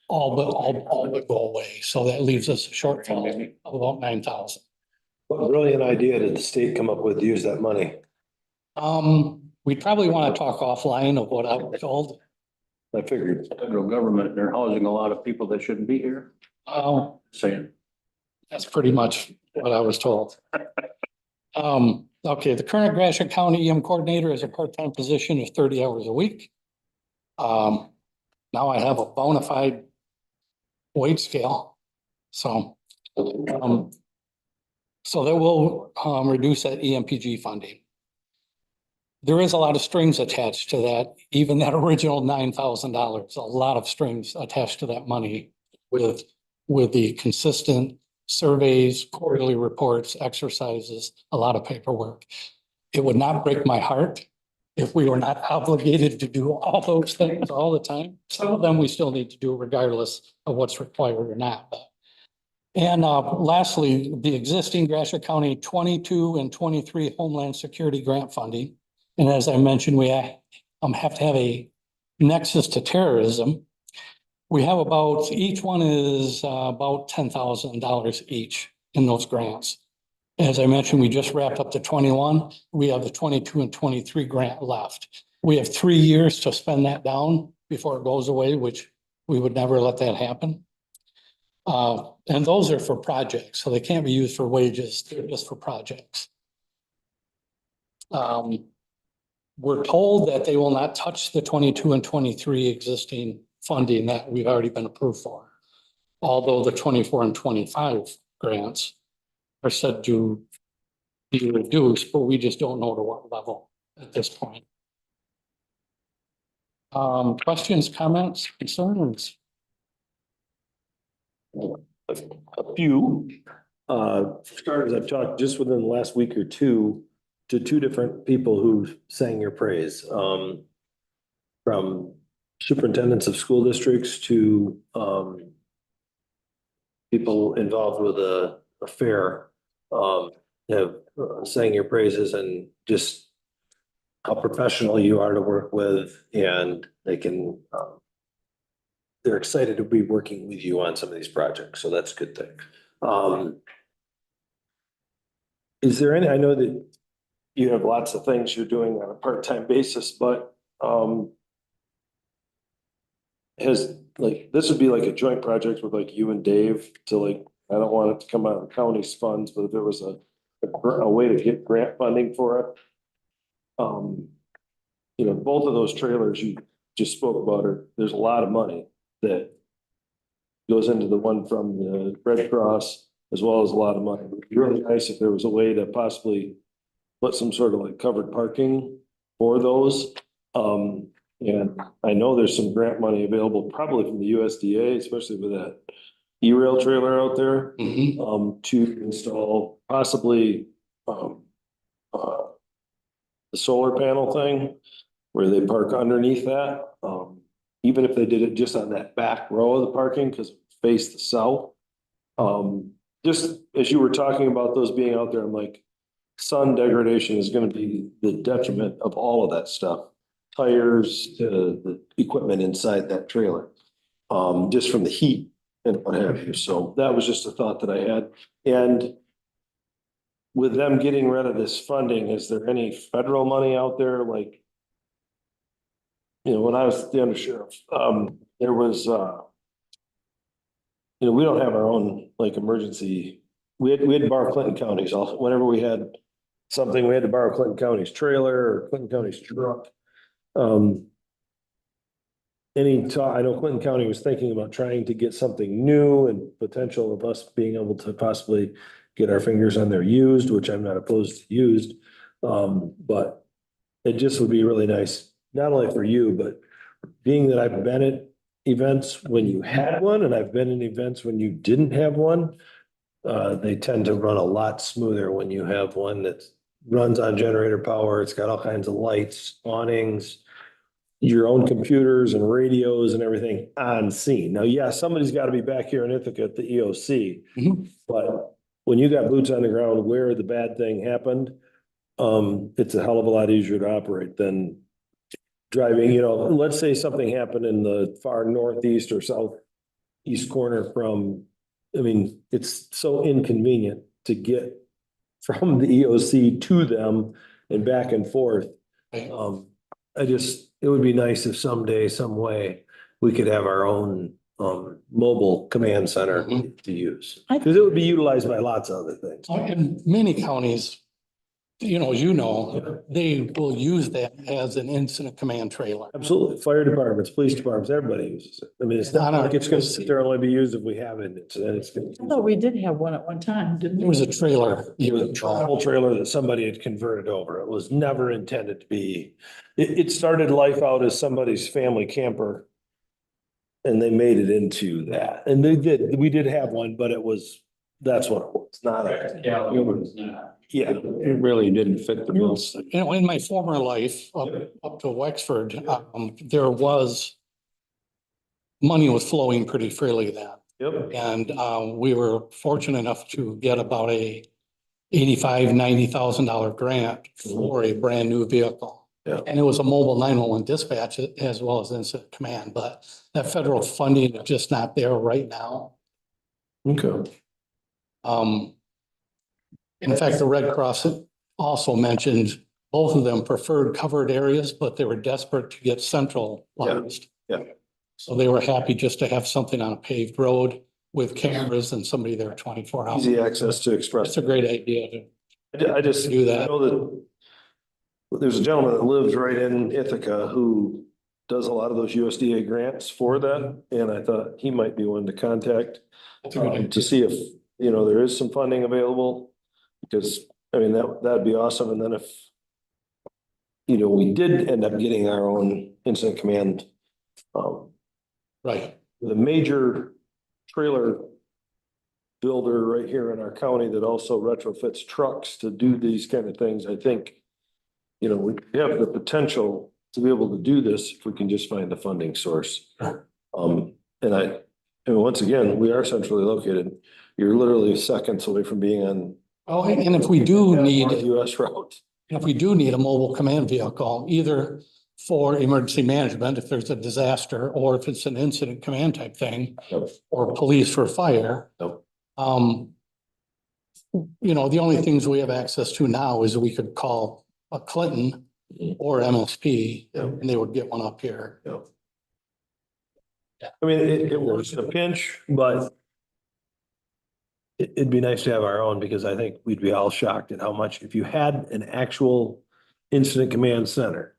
all but go away. So that leaves us a shortfall of about 9,000. What brilliant idea did the state come up with to use that money? We probably want to talk offline of what I was told. I figured. Federal government, they're housing a lot of people that shouldn't be here. Oh, Saying. that's pretty much what I was told. Okay, the current Gratiot County EM coordinator is a part-time position of 30 hours a week. Now I have a bona fide wage scale. So that will reduce that EMPG funding. There is a lot of strings attached to that, even that original $9,000, a lot of strings attached to that money with the consistent surveys, quarterly reports, exercises, a lot of paperwork. It would not break my heart if we were not obligated to do all those things all the time. Some of them we still need to do regardless of what's required or not. And lastly, the existing Gratiot County 22 and 23 Homeland Security grant funding. And as I mentioned, we have to have a nexus to terrorism. We have about, each one is about $10,000 each in those grants. As I mentioned, we just wrapped up the 21. We have the 22 and 23 grant left. We have 3 years to spend that down before it goes away, which we would never let that happen. And those are for projects, so they can't be used for wages. They're just for projects. We're told that they will not touch the 22 and 23 existing funding that we've already been approved for. Although the 24 and 25 grants are said to be reduced, but we just don't know to what level at this point. Questions, comments, concerns? A few. Starters, I've talked just within the last week or two to 2 different people who sang your praise. From superintendents of school districts to people involved with a fair have sang your praises and just how professional you are to work with, and they can they're excited to be working with you on some of these projects, so that's a good thing. Is there any, I know that you have lots of things you're doing on a part-time basis, but has, like, this would be like a joint project with like you and Dave to, like, I don't want it to come out of the county's funds, but if there was a way to get grant funding for it. You know, both of those trailers you just spoke about there's a lot of money that goes into the one from the Red Cross, as well as a lot of money. It'd be really nice if there was a way to possibly put some sort of like covered parking for those. And I know there's some grant money available probably from the USDA, especially with that E-rail trailer out there, to install possibly the solar panel thing, where they park underneath that. Even if they did it just on that back row of the parking, because it faced the south. Just as you were talking about those being out there, I'm like, sun degradation is gonna be the detriment of all of that stuff. Tires to the equipment inside that trailer, just from the heat and what have you. So that was just a thought that I had. And with them getting rid of this funding, is there any federal money out there? Like, you know, when I was the undersheriff, there was, you know, we don't have our own like emergency. We had to borrow Clinton County's also. Whenever we had something, we had to borrow Clinton County's trailer or Clinton County's truck. I know Clinton County was thinking about trying to get something new and potential of us being able to possibly get our fingers on their used, which I'm not opposed to used. But it just would be really nice, not only for you, but being that I've been at events when you had one and I've been in events when you didn't have one. They tend to run a lot smoother when you have one that runs on generator power. It's got all kinds of lights, awnings, your own computers and radios and everything on scene. Now, yeah, somebody's got to be back here in Ithaca at the EOC. But when you got boots on the ground where the bad thing happened, it's a hell of a lot easier to operate than driving, you know, let's say something happened in the far northeast or southeast corner from, I mean, it's so inconvenient to get from the EOC to them and back and forth. It would be nice if someday, some way, we could have our own mobile command center to use. Because it would be utilized by lots of other things. In many counties, you know, they will use that as an incident command trailer. Absolutely. Fire departments, police departments, everybody uses it. I mean, it's not like it's gonna sit there and only be used if we have it. It's gonna. I thought we did have one at one time, didn't we? It was a trailer. It was a travel trailer that somebody had converted over. It was never intended to be, it started life out as somebody's family camper. And they made it into that. And we did have one, but that's what it was, not a. Yeah, It really didn't fit the bill. You know, in my former life, up to Wexford, there was money was flowing pretty freely then. Yep. And we were fortunate enough to get about a $90,000 grant for a brand new vehicle. Yeah. And it was a mobile 911 dispatch as well as incident command, but that federal funding is just not there right now. Okay. In fact, the Red Cross also mentioned both of them preferred covered areas, but they were desperate to get centralized. Yeah. So they were happy just to have something on a paved road with cameras and somebody there 24 hours. Easy access to express. That's a great idea to I just do that. I know that there's a gentleman that lives right in Ithaca who does a lot of those USDA grants for that. And I thought he might be one to contact to see if, you know, there is some funding available. Because, I mean, that'd be awesome. And then if, you know, we did end up getting our own incident command. Right. The major trailer builder right here in our county that also retrofits trucks to do these kind of things, I think, you know, we have the potential to be able to do this if we can just find a funding source. And once again, we are centrally located. You're literally seconds away from being on. Oh, and if we do need, US route. if we do need a mobile command vehicle, either for emergency management, if there's a disaster, or if it's an incident command type thing, Yep. or police for fire. Yep. You know, the only things we have access to now is we could call a Clinton or MSP Yep. and they would get one up here. Yep. I mean, it works in a pinch, but it'd be nice to have our own because I think we'd be all shocked at how much, if you had an actual incident command center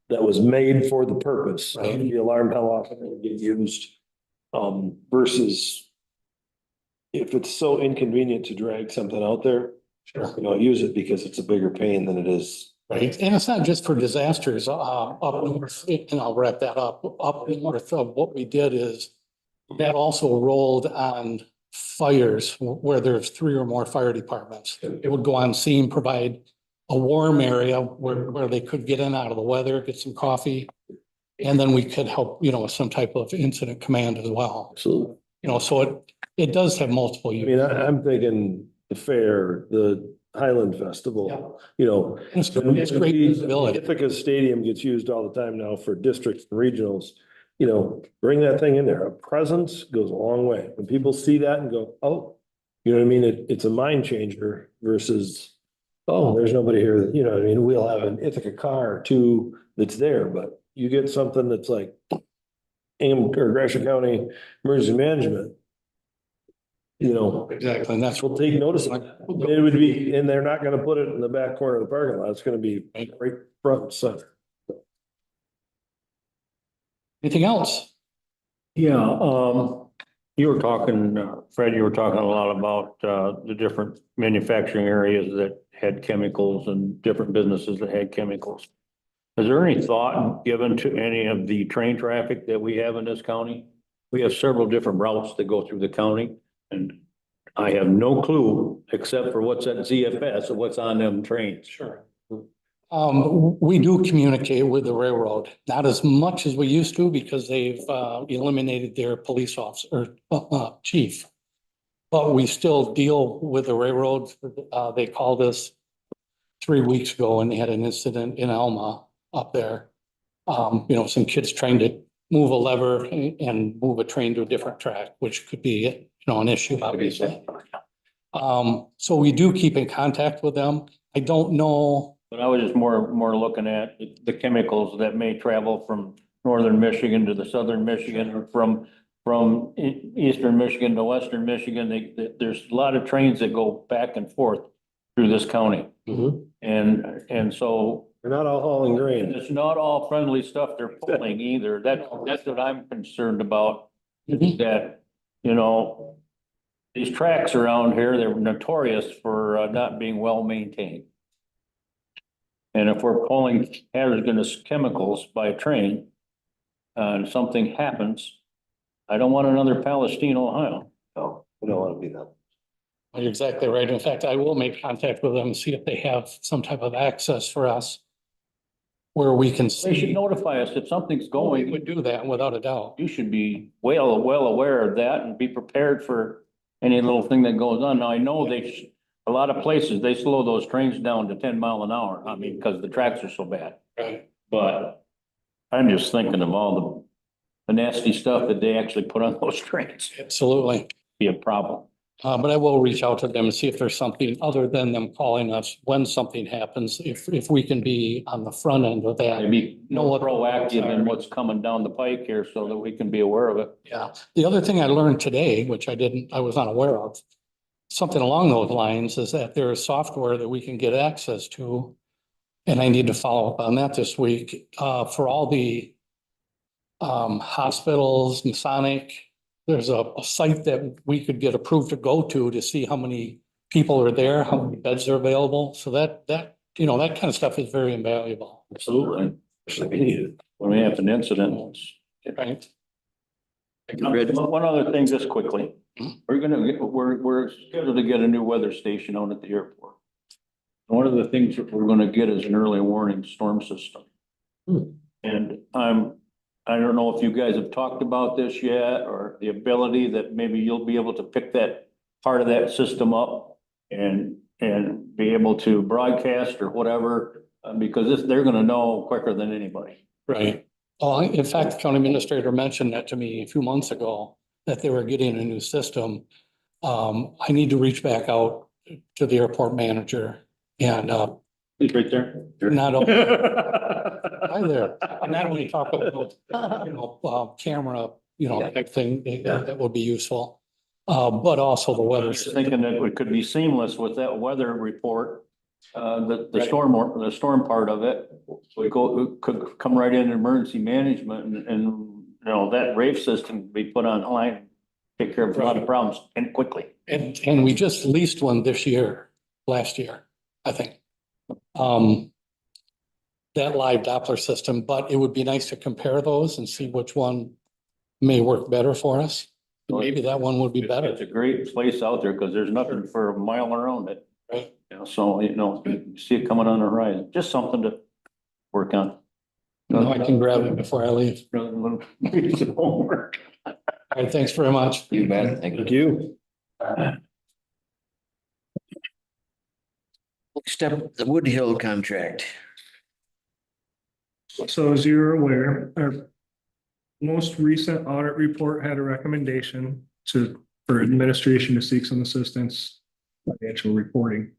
that was made for the purpose, Right. the alarm, how often it would get used, versus if it's so inconvenient to drag something out there, you know, use it because it's a bigger pain than it is. Right, and it's not just for disasters, up north, and I'll wrap that up north of what we did is that also rolled on fires where there's 3 or more fire departments. It would go on scene, provide a warm area where they could get in out of the weather, get some coffee. And then we could help, with some type of incident command as well. Absolutely. So it does have multiple I mean, uses. I'm thinking the fair, the Highland Festival, It's great visibility. Ithaca Stadium gets used all the time now for districts and regionals. Bring that thing in there. A presence goes a long way. When people see that and go, oh, you know what I mean? It's a mind changer versus, oh, there's nobody here. You know what I mean? We'll have an Ithaca car or two that's there, but you get something that's like Ingham or Gratiot County Emergency Management. Exactly, and that's We'll take notice of it. It would be, and they're not gonna put it in the back corner of the parking lot. It's gonna be right front and center. anything else? Yeah, you were talking, Fred, you were talking a lot about, the different manufacturing areas that had chemicals and different businesses that had chemicals. Is there any thought given to any of the train traffic that we have in this county? We have several different routes that go through the county, and I have no clue except for what's at ZFS and what's on them trains. Sure. We do communicate with the railroad, not as much as we used to because they've eliminated their police officer, chief. But we still deal with the railroad. They called us 3 weeks ago and they had an incident in Alma up there. Some kids trying to move a lever and move a train to a different track, which could be, an issue, obviously. So we do keep in contact with them. I don't know. But I was just more looking at the chemicals that may travel from northern Michigan to the southern Michigan or from eastern Michigan to western Michigan. There's a lot of trains that go back and forth through this county. And so They're not all hauling grain. it's not all friendly stuff they're pulling either. That's what I'm concerned about. Is that, these tracks around here, they're notorious for not being well maintained. And if we're pulling hazardous chemicals by train, and something happens, I don't want another Palestine, Ohio. No, we don't want to be that. You're exactly right. In fact, I will make contact with them and see if they have some type of access for us where we can They should see. notify us if something's We going. would do that without a doubt. You should be well aware of that and be prepared for any little thing that goes on. Now, I know a lot of places, they slow those trains down to 10 mile an hour. I mean, because the tracks are so bad. Right. But I'm just thinking of all the nasty stuff that they actually put on those trains. Absolutely. Be a problem. But I will reach out to them and see if there's something other than them calling us when something happens, if we can be on the front end of that. Maybe Know more what the proactive in are. what's coming down the pike here so that we can be aware of it. Yeah. The other thing I learned today, which I was unaware of, something along those lines is that there is software that we can get access to. And I need to follow up on that this week, for all the hospitals, Masonic. There's a site that we could get approved to go to see how many people are there, how many beds are available. So that kind of stuff is very invaluable. Absolutely. When we have an incident. Right. One other thing, just quickly, we're scheduled to get a new weather station out at the airport. One of the things that we're gonna get is an early warning storm system. And I don't know if you guys have talked about this yet, or the ability that maybe you'll be able to pick that part of that system up and be able to broadcast or whatever, because they're gonna know quicker than anybody. Right. Well, in fact, the county administrator mentioned that to me a few months ago, that they were getting a new system. I need to reach back out to the airport manager and, He's right there. not only, hi there, and not only talk about, camera, type thing, that would be useful. But also the I weather. was thinking that it could be seamless with that weather report. The storm part of it, we could come right in emergency management and that RAVE system could be put online. Take care of a lot of problems and quickly. And we just leased one last year, I think. That live Doppler system, but it would be nice to compare those and see which one may work better for us. Maybe that one would be better. It's a great place out there because there's nothing for a mile around it. Right. Yeah, so, you see it coming on the horizon, just something to work on. No, I can grab it before I leave. Rather than little piece of homework. All right, thanks very much. You bet. Thank Thank you. you. Next up, the Wood Hill contract. So as you're aware, our most recent audit report had a recommendation for administration to seek some assistance, financial reporting.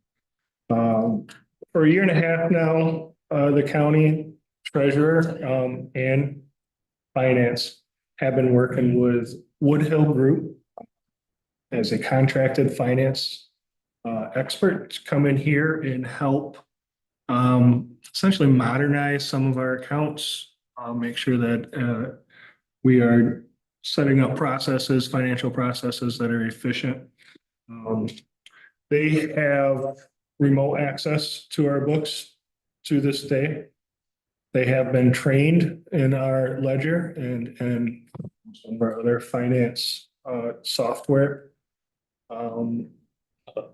For a year and a half now, the county treasurer, and finance have been working with Wood Hill Group as a contracted finance, expert to come in here and help essentially modernize some of our accounts, make sure that we are setting up processes, financial processes that are efficient. They have remote access to our books to this day. They have been trained in our ledger and some of our other finance software. A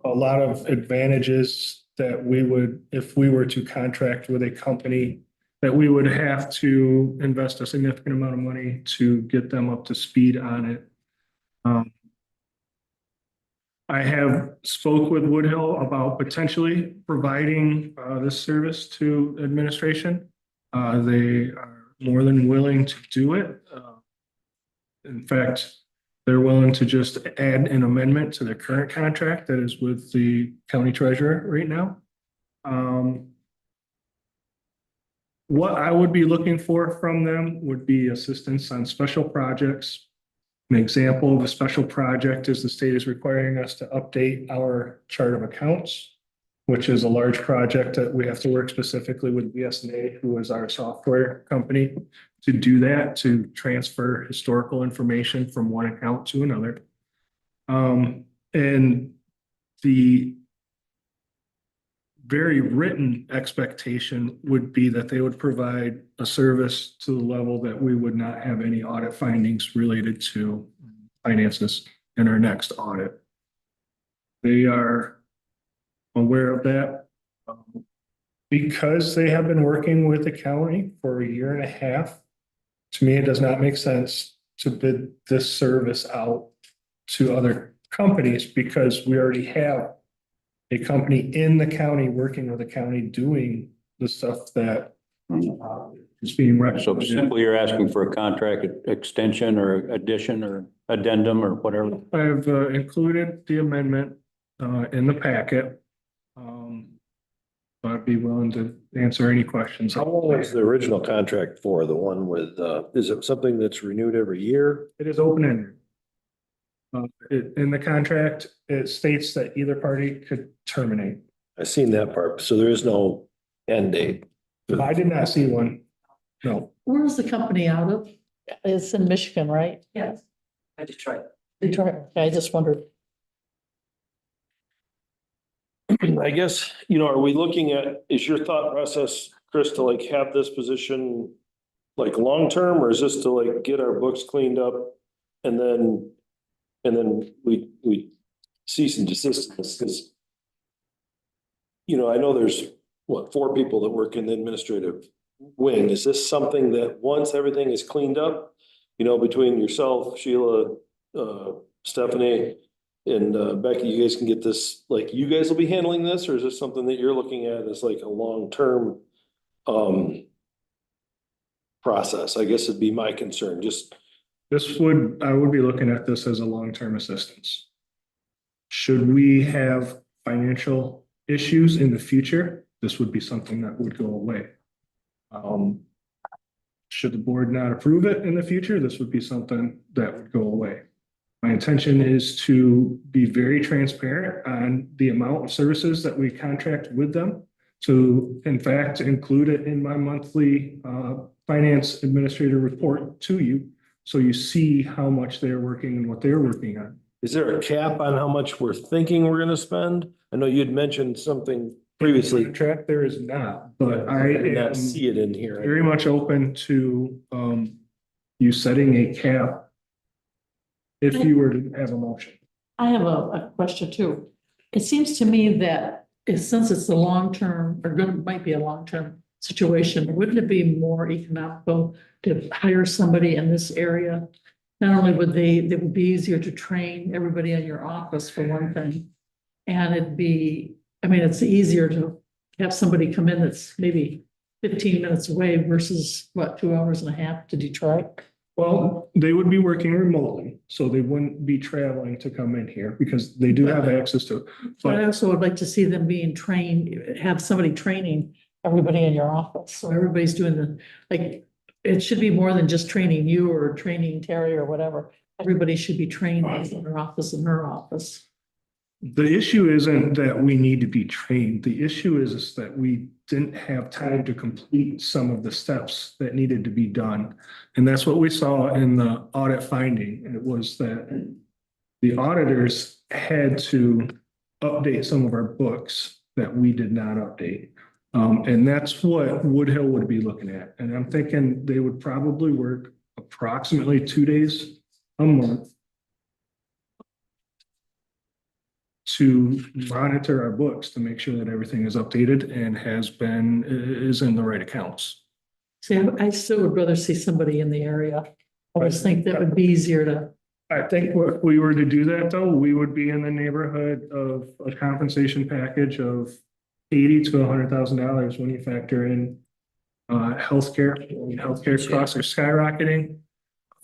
lot of advantages that we would, if we were to contract with a company, that we would have to invest a significant amount of money to get them up to speed on it. I have spoke with Woodhill about potentially providing this service to administration. They are more than willing to do it. In fact, they're willing to just add an amendment to the current contract that is with the county treasurer right now. What I would be looking for from them would be assistance on special projects. An example of a special project is the state is requiring us to update our chart of accounts, which is a large project that we have to work specifically with BSNA, who is our software company, to do that, to transfer historical information from one account to another. And the very written expectation would be that they would provide a service to the level that we would not have any audit findings related to finances in our next audit. They are aware of that. Because they have been working with the county for a year and a half, to me, it does not make sense to bid this service out to other companies because we already have a company in the county working with the county doing the stuff that is being So recommended. simply you're asking for a contract extension or addition or addendum or whatever. I've included the amendment in the packet. I'd be willing to answer any questions. How long was the original contract for, the one with, is it something that's renewed every year? It is open-ended. In the contract, it states that either party could terminate. I seen that part, so there is no end date. I did not see one. No. Where's the company out of? It's in Michigan, right? Yes. Detroit. Detroit. I just wondered. I guess, are we looking at, is your thought process, Chris, to like have this position like long-term, or is this to like get our books cleaned up and then we cease and desist this? Because I know there's 4 people that work in the administrative wing. Is this something that once everything is cleaned up, between yourself, Sheila, Stephanie, and Becky, you guys can get this, like, you guys will be handling this, or is this something that you're looking at as like a long-term process? I guess it'd be my concern, just. I would be looking at this as a long-term assistance. Should we have financial issues in the future, this would be something that would go away. Should the board not approve it in the future, this would be something that would go away. My intention is to be very transparent on the amount of services that we contract with them. To, in fact, include it in my monthly finance administrator report to you. So you see how much they're working and what they're working on. Is there a cap on how much we're thinking we're gonna spend? I know you'd mentioned something previously. Contract there is not, but I did not am see it in here. very much open to you setting a cap if you were to have a motion. I have a question too. It seems to me that since it's a long-term, or gonna, might be a long-term situation, wouldn't it be more economical to hire somebody in this area? Not only would it would be easier to train everybody in your office for one thing. And it'd be, I mean, it's easier to have somebody come in that's maybe 15 minutes away versus what, 2.5 hours to Detroit? Well, they would be working remotely, so they wouldn't be traveling to come in here because they do have access to. But I But also would like to see them being trained, have somebody training everybody in your office. So everybody's doing like, it should be more than just training you or training Terry or whatever. Everybody should be trained in their office and her office. the issue isn't that we need to be trained. The issue is that we didn't have time to complete some of the steps that needed to be done. And that's what we saw in the audit finding. It was that the auditors had to update some of our books that we did not update. And that's what Woodhill would be looking at. And I'm thinking they would probably work approximately 2 days a month to monitor our books to make sure that everything is updated and is in the right accounts. See, I still would rather see somebody in the area. I just think that would be easier to, I think if we were to do that though, we would be in the neighborhood of a compensation package of $80,000 to $100,000 when you factor in healthcare. Healthcare costs are skyrocketing.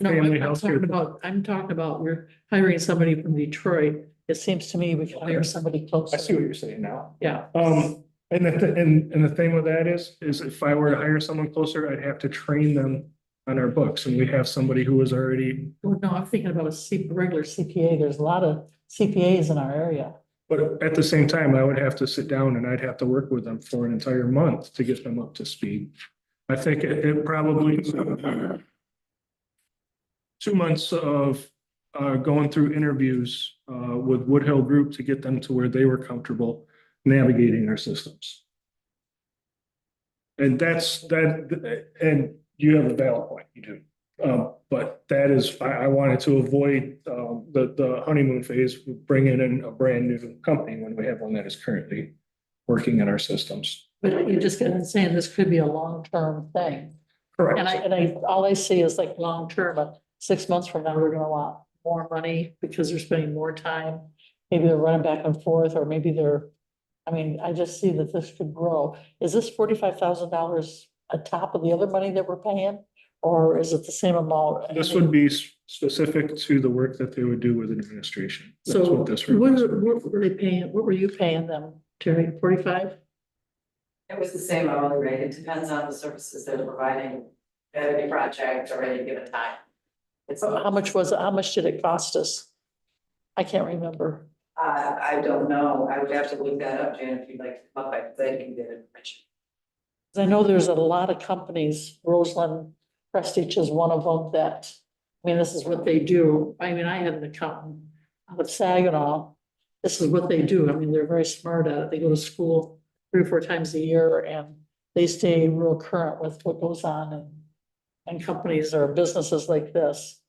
no, Family I'm healthcare. talking about, we're hiring somebody from Detroit. It seems to me we could hire somebody I closer. see what you're saying now. Yeah. And the thing with that is if I were to hire someone closer, I'd have to train them on our books, and we have somebody who is already. Well, no, I'm thinking about regular CPA. There's a lot of CPAs in our area. But at the same time, I would have to sit down and I'd have to work with them for an entire month to get them up to speed. I think it probably 2 months of going through interviews with Woodhill Group to get them to where they were comfortable navigating our systems. And and you have a valid point, you do. But that is, I wanted to avoid the honeymoon phase, bringing in a brand new company when we have one that is currently working in our systems. But you just got saying this could be a long-term thing. Correct. And all I see is like long-term, but 6 months from now, we're gonna want more money because they're spending more time. Maybe they're running back and forth, or maybe I just see that this could grow. Is this $45,000 on top of the other money that we're paying? Or is it the same amount? This would be specific to the work that they would do with administration. That's So what this what requires. were they paying, what were you paying them, Terry, 45? It was the same hourly rate. It depends on the services they're providing at any project or any given time. It's, How much was it? How much did it cost us? I can't remember. I don't know. I would have to look that up, Jan, if you'd like to come up, I can get information. I know there's a lot of companies, Roseland Prestige is one of them that, this is what they do. I had an accountant out of Saginaw. This is what they do. They're very smart at it. They go to school 3 or 4 times a year and they stay real current with what goes on in companies or businesses like this.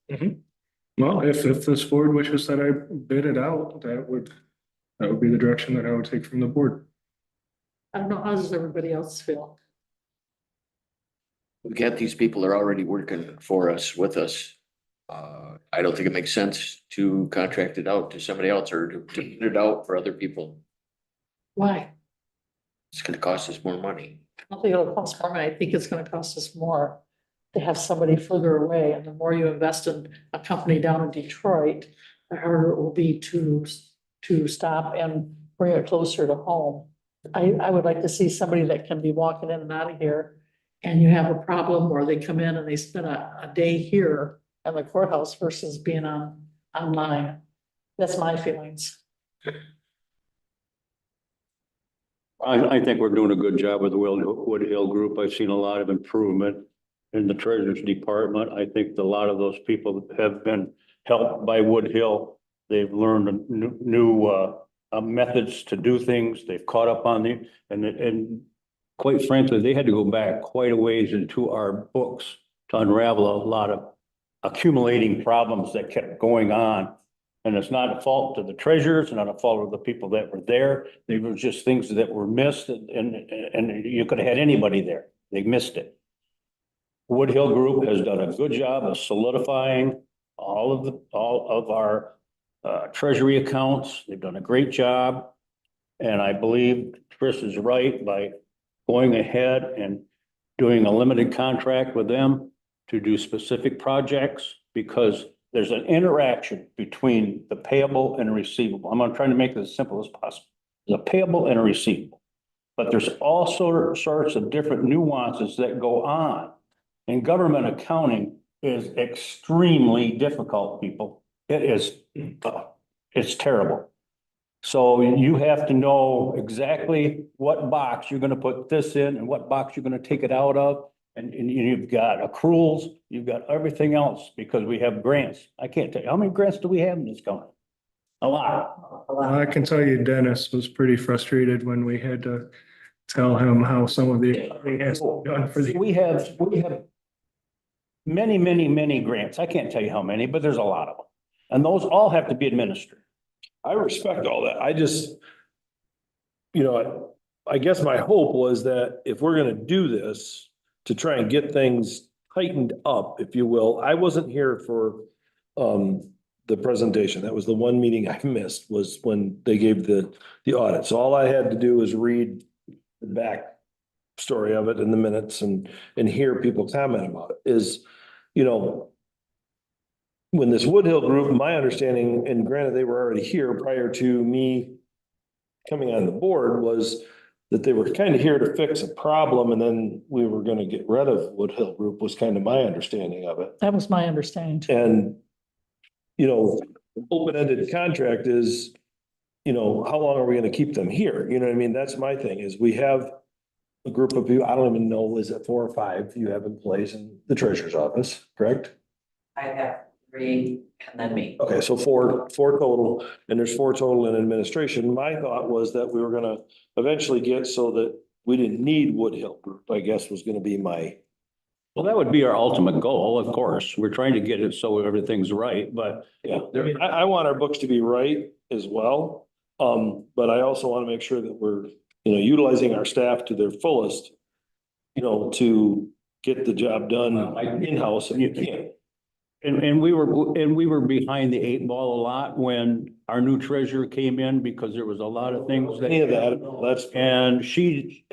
Well, if this board wishes that I bid it out, that would be the direction that I would take from the board. I don't know, how does everybody else feel? We've got these people that are already working for us, with us. I don't think it makes sense to contract it out to somebody else or to bid it out for other people. Why? It's gonna cost us more money. I don't think it'll cost more money. I think it's gonna cost us more to have somebody further away. And the more you invest in a company down in Detroit, the harder it will be to stop and bring it closer to home. I would like to see somebody that can be walking in and out of here and you have a problem, or they come in and they spend a day here at the courthouse versus being online. That's my feelings. I think we're doing a good job with the Woodhill Group. I've seen a lot of improvement in the treasurer's department. I think a lot of those people have been helped by Woodhill. They've learned new methods to do things. They've caught up on and quite frankly, they had to go back quite a ways into our books to unravel a lot of accumulating problems that kept going on And it's not a fault to the treasurers, not a fault of the people that were there. They were just things that were missed and you could have had anybody there. They missed it. Wood Hill Group has done a good job of solidifying all of our treasury accounts. They've done a great job. And I believe Chris is right by going ahead and doing a limited contract with them to do specific projects, because there's an interaction between the payable and receivable. I'm trying to make it as simple as possible. There's a payable and a receivable. But there's also sorts of different nuances that go on. And government accounting is extremely difficult, people. It is, it's terrible. So you have to know exactly what box you're gonna put this in and what box you're gonna take it out of. And you've got accruals, you've got everything else, because we have grants. I can't tell you, how many grants do we have in this county? A lot. I can tell you Dennis was pretty frustrated when we had to tell him how some of the has done for the. We have many grants. I can't tell you how many, but there's a lot of them. And those all have to be administered. I respect all that. I just, I guess my hope was that if we're gonna do this to try and get things tightened up, if you will, I wasn't here for the presentation. That was the one meeting I missed, was when they gave the audit. So all I had to do was read the back story of it in the minutes and hear people comment about it. Is, when this Wood Hill group, my understanding, and granted they were already here prior to me coming on the board, was that they were kind of here to fix a problem and then we were going to get rid of Wood Hill group, was kind of my understanding of it. That was my understanding too. And, open-ended contract is, how long are we going to keep them here? You know what I mean? That's my thing, is we have a group of people, I don't even know, is it 4 or 5 you have in place in the treasurer's office, correct? I have 3 and then me. Okay, so four total, and there's 4 total in administration. My thought was that we were gonna eventually get so that we didn't need Wood Hill Group, I guess was gonna be my. Well, that would be our ultimate goal, of course. We're trying to get it so everything's right, but Yeah, I want our books to be right as well. But I also want to make sure that we're, utilizing our staff to their fullest, to get the job done in-house if you can. And we were behind the 8 ball a lot when our new treasurer came in, because there was a lot of things that. Any of that, that's. And she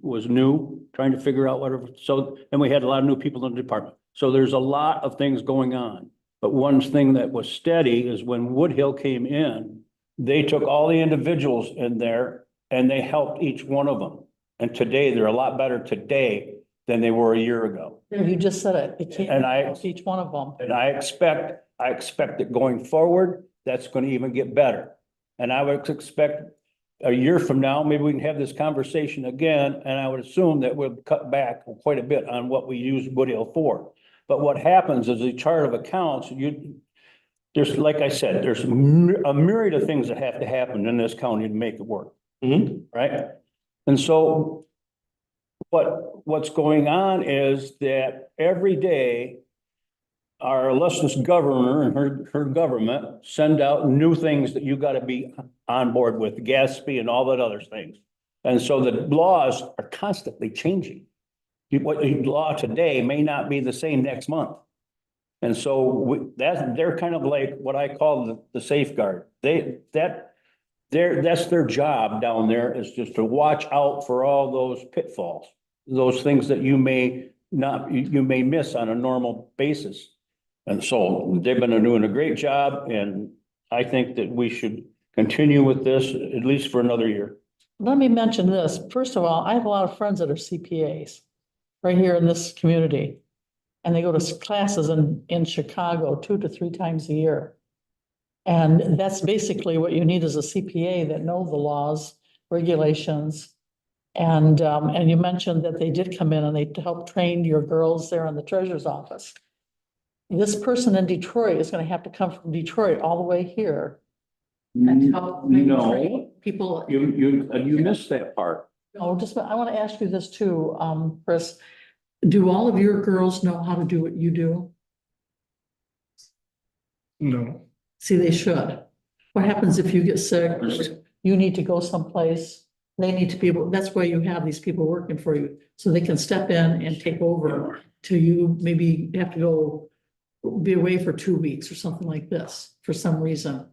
was new, trying to figure out whatever. So, and we had a lot of new people in the department. So there's a lot of things going on. But one thing that was steady is when Wood Hill came in, they took all the individuals in there and they helped each one of them. And today, they're a lot better today than they were a year ago. You just said it. It can't And I- help each one of them. And I expect that going forward, that's going to even get better. And I would expect a year from now, maybe we can have this conversation again, and I would assume that we'll cut back quite a bit on what we use Wood Hill for. But what happens is the chart of accounts, there's, like I said, there's a myriad of things that have to happen in this county to make it work, right? And so what's going on is that every day, our illustrious governor and her government send out new things that you gotta be on board with, Gatsby and all that other things. And so the laws are constantly changing. What the law today may not be the same next month. And so they're kind of like what I call the safeguard. That's their job down there, is just to watch out for all those pitfalls, those things that you may miss on a normal basis. And so they've been doing a great job, and I think that we should continue with this at least for another year. Let me mention this. First of all, I have a lot of friends that are CPAs right here in this community. And they go to classes in Chicago 2 to 3 times a year. And that's basically what you need, is a CPA that know the laws, regulations. And you mentioned that they did come in and they helped train your girls there in the treasurer's office. This person in Detroit is going to have to come from Detroit all the way here. And help No. train people. You missed that part. No, I want to ask you this too, Chris. Do all of your girls know how to do what you do? No, See, they should. What happens if you get sick? You need to go someplace. They need to be able, that's why you have these people working for you, so they can step in and take over till you maybe have to go be away for 2 weeks or something like this for some reason.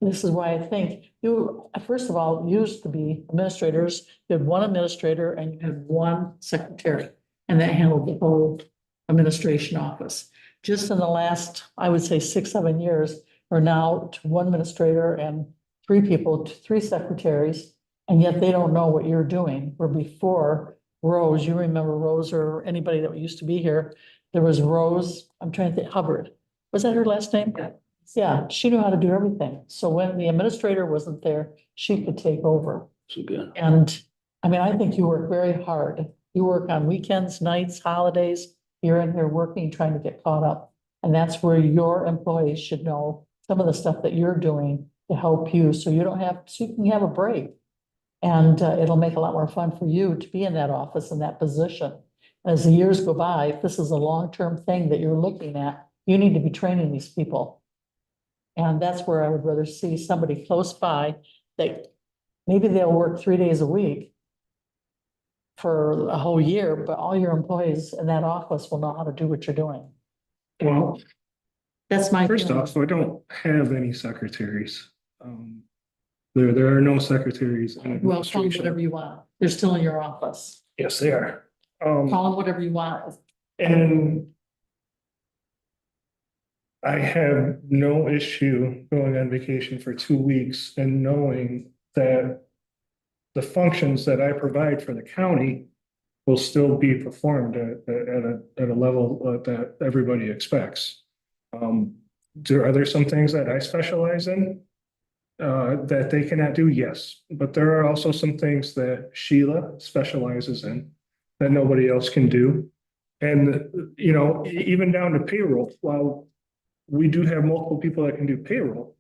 This is why I think you, first of all, used to be administrators, you had one administrator and you had one secretary, and that handled the whole administration office. Just in the last, I would say 6, 7 years, we're now to one administrator and 3 people, 3 secretaries, and yet they don't know what you're doing. Where before, Rose, you remember Rose or anybody that used to be here, there was Rose, I'm trying to think, Hubbard. Was that her last name? Yeah. Yeah, she knew how to do everything. So when the administrator wasn't there, she could take over. So good. And I mean, I think you work very hard. You work on weekends, nights, holidays. You're in here working, trying to get caught up. And that's where your employees should know some of the stuff that you're doing to help you, so you don't have, so you can have a break. And it'll make a lot more fun for you to be in that office, in that position. As the years go by, if this is a long-term thing that you're looking at, you need to be training these people. And that's where I would rather see somebody close by that maybe they'll work 3 days a week for a whole year, but all your employees in that office will know how to do what you're doing. well, That's my first feeling. off, so I don't have any secretaries. There are no secretaries in Well, call them administration. whatever you want. They're still in your office. Yes, they are. Call them whatever you want. And I have no issue going on vacation for 2 weeks and knowing that the functions that I provide for the county will still be performed at a level that everybody expects. Are there some things that I specialize in that they cannot do? Yes, but there are also some things that Sheila specializes in that nobody else can do. And, you know, even down to payroll, while we do have multiple people that can do payroll,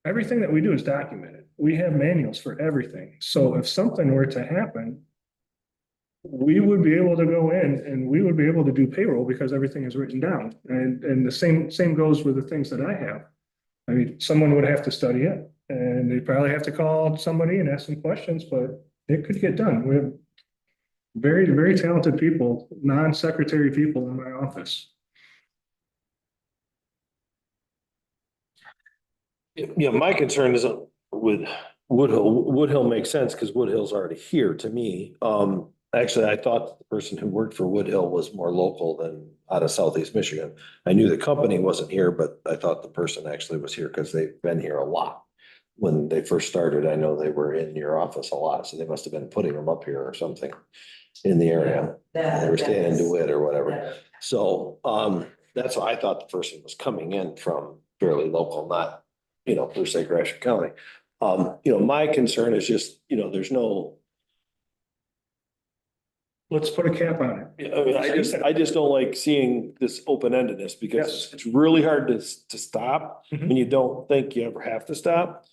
everything that we do is documented. We have manuals for everything. So if something were to happen, we would be able to go in and we would be able to do payroll because everything is written down. And the same goes with the things that I have. I mean, someone would have to study it and they probably have to call somebody and ask some questions, but it could get done. We have very, very talented people, non-secretary people in my office. Yeah, my concern isn't with Woodhill. Woodhill makes sense because Woodhill's already here to me. Actually, I thought the person who worked for Woodhill was more local than out of Southeast Michigan. I knew the company wasn't here, but I thought the person actually was here because they've been here a lot. When they first started, I know they were in your office a lot, so they must have been putting them up here or something in the area. They were staying in DeWitt or whatever. So, that's why I thought the person was coming in from fairly local, not, per se Gratiot County. My concern is just, there's no. Let's put a cap on it. I mean, I just don't like seeing this open-endedness because Yes. it's really hard to stop Mhm. when you don't think you ever have to stop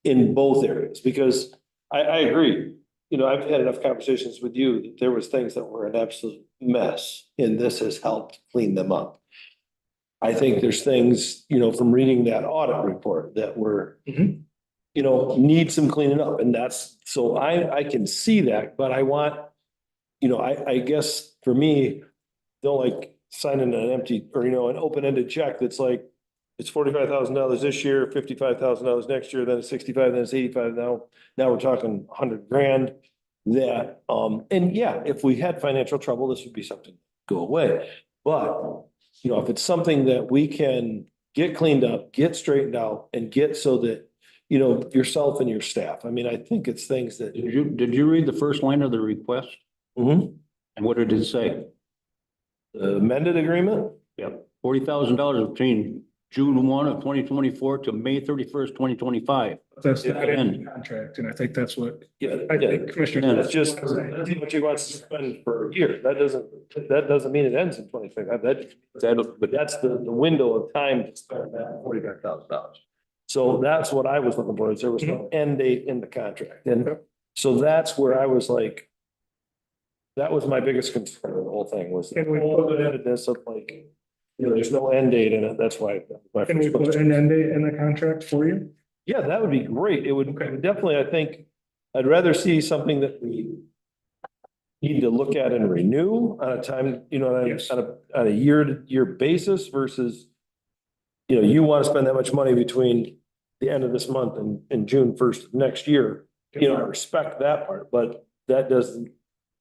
in both areas, because I agree. I've had enough conversations with you that there was things that were an absolute mess and this has helped clean them up. I think there's things, from reading that audit report that were, Mhm. Need some cleaning up, and so I can see that, but I want, I guess for me, don't like signing an empty or, an open-ended check that's like, it's $45,000 this year, $55,000 next year, then it's 65, then it's 85. Now we're talking 100 grand that, and yeah, if we had financial trouble, this would be something to go away. But, if it's something that we can get cleaned up, get straightened out and get so that, yourself and your staff, I mean, I think it's things that. Did you read the first line of the request? Mhm. And what did it say? The amended agreement? Yep, $40,000 between June 1 of 2024 to May 31st, 2025. That's Yeah, not in and- the contract, and I think that's what, Yeah, I think Commissioner. That's just, that's what you want to spend for a year. That doesn't mean it ends in 2025. But that's the window of time to spend that $45,000. So that's what I was looking for, is there was no end date in the contract. And so that's where I was like, that was my biggest concern of the whole thing was the And we- open-endedness of like, there's no end date in it, that's why. my Can we first put question. an end date in the contract for you? Yeah, that would be great. It would definitely, I think, I'd rather see something that we need to look at and renew on a time, Yes. on a year-to-year basis versus, you want to spend that much money between the end of this month and June first of next year. I respect that part, but that doesn't,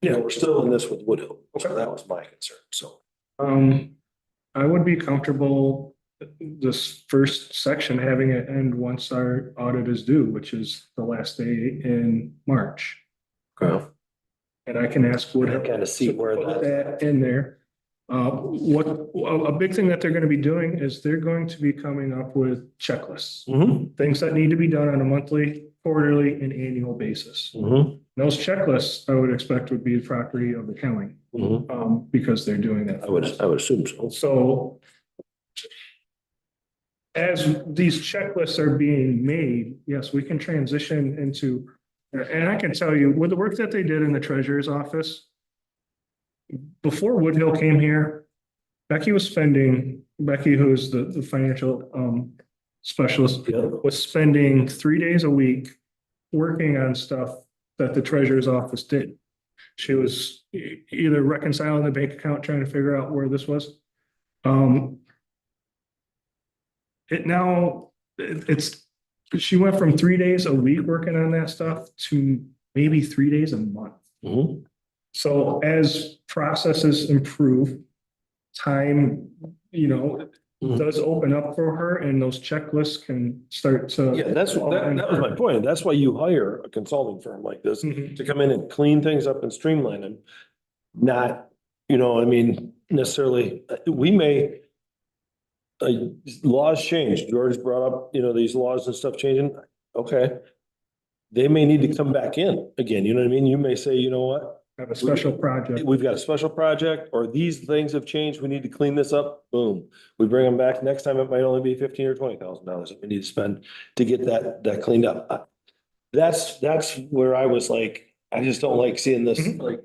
we're still in this with Woodhill. So that was my concern, so. I would be comfortable this first section having it end once our audit is due, which is the last day in March. And I can ask Woodhill. Kind of see where Put that. that in there. A big thing that they're gonna be doing is they're going to be coming up with checklists. Things that need to be done on a monthly, quarterly, and annual basis. Those checklists, I would expect would be the property of the county, because they're doing that. I would assume so. So as these checklists are being made, yes, we can transition into, and I can tell you, with the work that they did in the treasurer's office, before Woodhill came here, Becky, who's the financial specialist, was spending 3 days a week working on stuff that the treasurer's office did. She was either reconciling the bank account, trying to figure out where this was. She went from 3 days a week working on that stuff to maybe 3 days a month. So as processes improve, time, does open up for her and those checklists can start to. Yeah, that was my point. That's why you hire a consulting firm like this to come in and clean things up and streamline them. Not, necessarily, we may. Laws change. George brought up, these laws and stuff changing. Okay. They may need to come back in again, you know what I mean? You may say, you know what? Have a special project. We've got a special project, or these things have changed. We need to clean this up. Boom. We bring them back. Next time it might only be $15,000 or $20,000 that we need to spend to get that cleaned up. That's where I was like, I just don't like seeing this, like,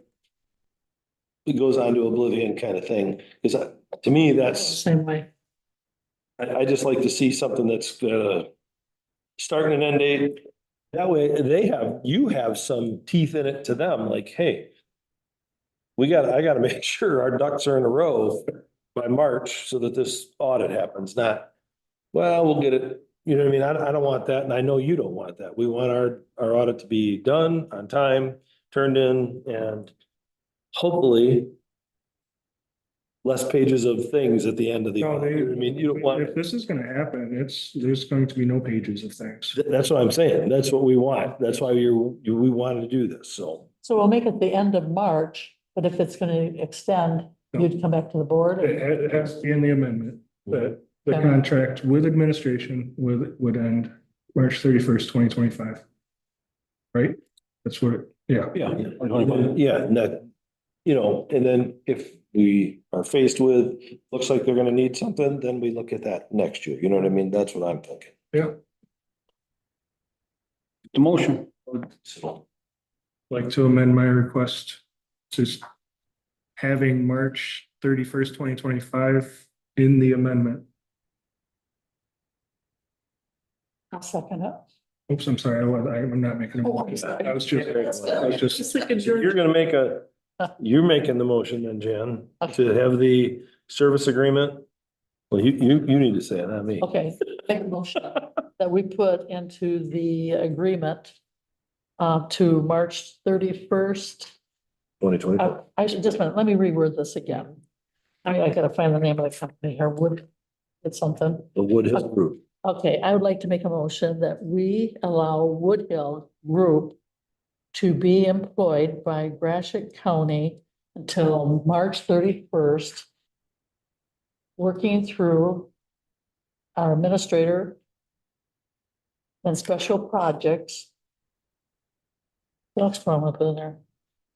it goes on to oblivion kind of thing. Because to me, that's. Same way. I just like to see something that's start and an end date. That way you have some teeth in it to them, like, hey, I gotta make sure our ducks are in a row by March so that this audit happens, not, well, we'll get it. You know what I mean? I don't want that. And I know you don't want that. We want our audit to be done on time, turned in, and hopefully less pages of things at the end of the. No, audit. I mean, you don't want. If this is gonna happen, there's going to be no pages of things. That's what I'm saying. That's what we want. That's why we wanted to do this, so. So we'll make it the end of March, but if it's gonna extend, you'd come back to the board. It has to be in the amendment that the Okay. contract with administration would end March 31st, 2025. Right? That's what, yeah. Yeah, and that, and then if we are faced with, looks like they're gonna need something, then we look at that next year. You know what I mean? That's what I'm thinking. Yeah. The motion. So, Like to amend my request to having March 31st, 2025 in the amendment. I'll second it. Oops, I'm sorry. I'm not making a Oh, I'm motion. sorry. I was just. Just like a you're gonna make you're making the motion then, Jan, to have the service agreement. Well, you need to say it, not me. Okay, make a motion that we put into the agreement to March 31st. 2020. I should just, let me reword this again. I gotta find the name of the company here, it's something. The Woodhill Group. Okay, I would like to make a motion that we allow Woodhill Group to be employed by Gratiot County until March 31st, working through our administrator and special projects. What's wrong with in there?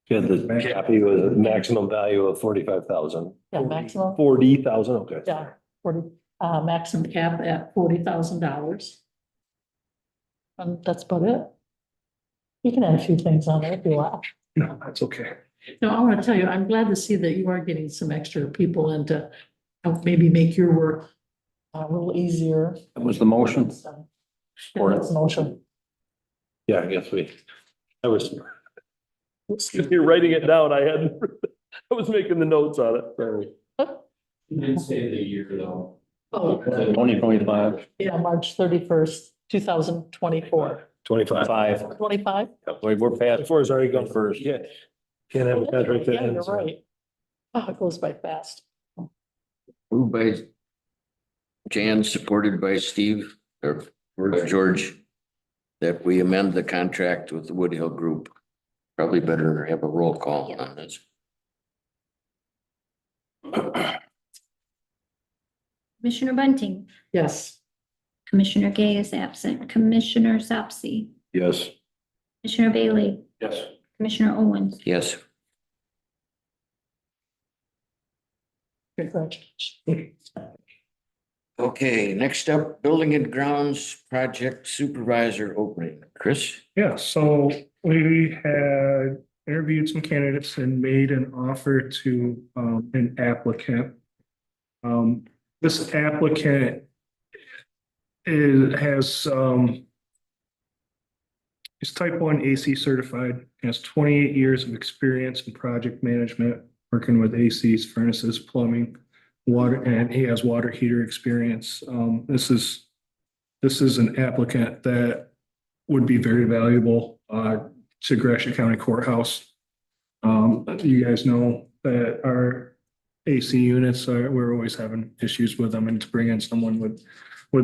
Yeah, the copy was a maximum value of 45,000. Yeah, maximum. 40,000, okay. Yeah, maximum cap at $40,000. And that's about it. You can add a few things on there if you want. No, that's okay. No, I want to tell you, I'm glad to see that you are getting some extra people in to help maybe make your work a little easier. That was the motion. So, Or- that's the motion. Yeah, I guess I was. You're writing it down. I was making the notes on it. Sorry. You didn't say the year though. Oh, 2025. yeah, March 31st, 2024. 25. 25? We're past. Before it's already gone First. Yeah. Can't have a contract that Yeah, you're ends. right. Oh, it goes by fast. Moved by Jan, supported by Steve or George, that we amend the contract with the Wood Hill Group. Probably better have a roll call on this. Commissioner Bunting, Yes. Commissioner Gay is absent, Commissioner Sapsy, Yes. Commissioner Bailey, Yes. Commissioner Owens. Yes, Congratulations. okay, next up, Building and Grounds Project Supervisor opening. Chris? Yeah, so we had interviewed some candidates and made an offer to an applicant. This applicant has is type 1 AC certified, has 28 years of experience in project management, working with ACs, furnaces, plumbing, water, and he has water heater experience. This is an applicant that would be very valuable to Gratiot County Courthouse. You guys know that our AC units we're always having issues with them, and to bring in someone with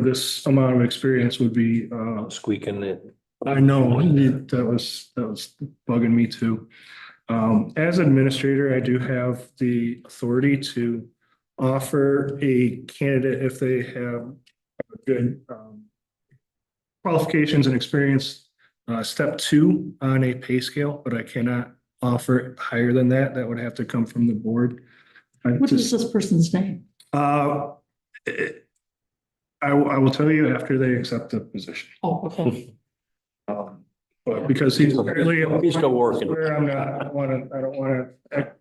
this amount of experience would be Squeaking it. I know, that was bugging me too. As administrator, I do have the authority to offer a candidate if they have good qualifications and experience, step 2 on a pay scale, but I cannot offer it higher than that. That would have to come from the board. What is this person's name? I will tell you after they accept the position. Oh, okay. But because he's really. He's still working. Where I'm not, I don't wanna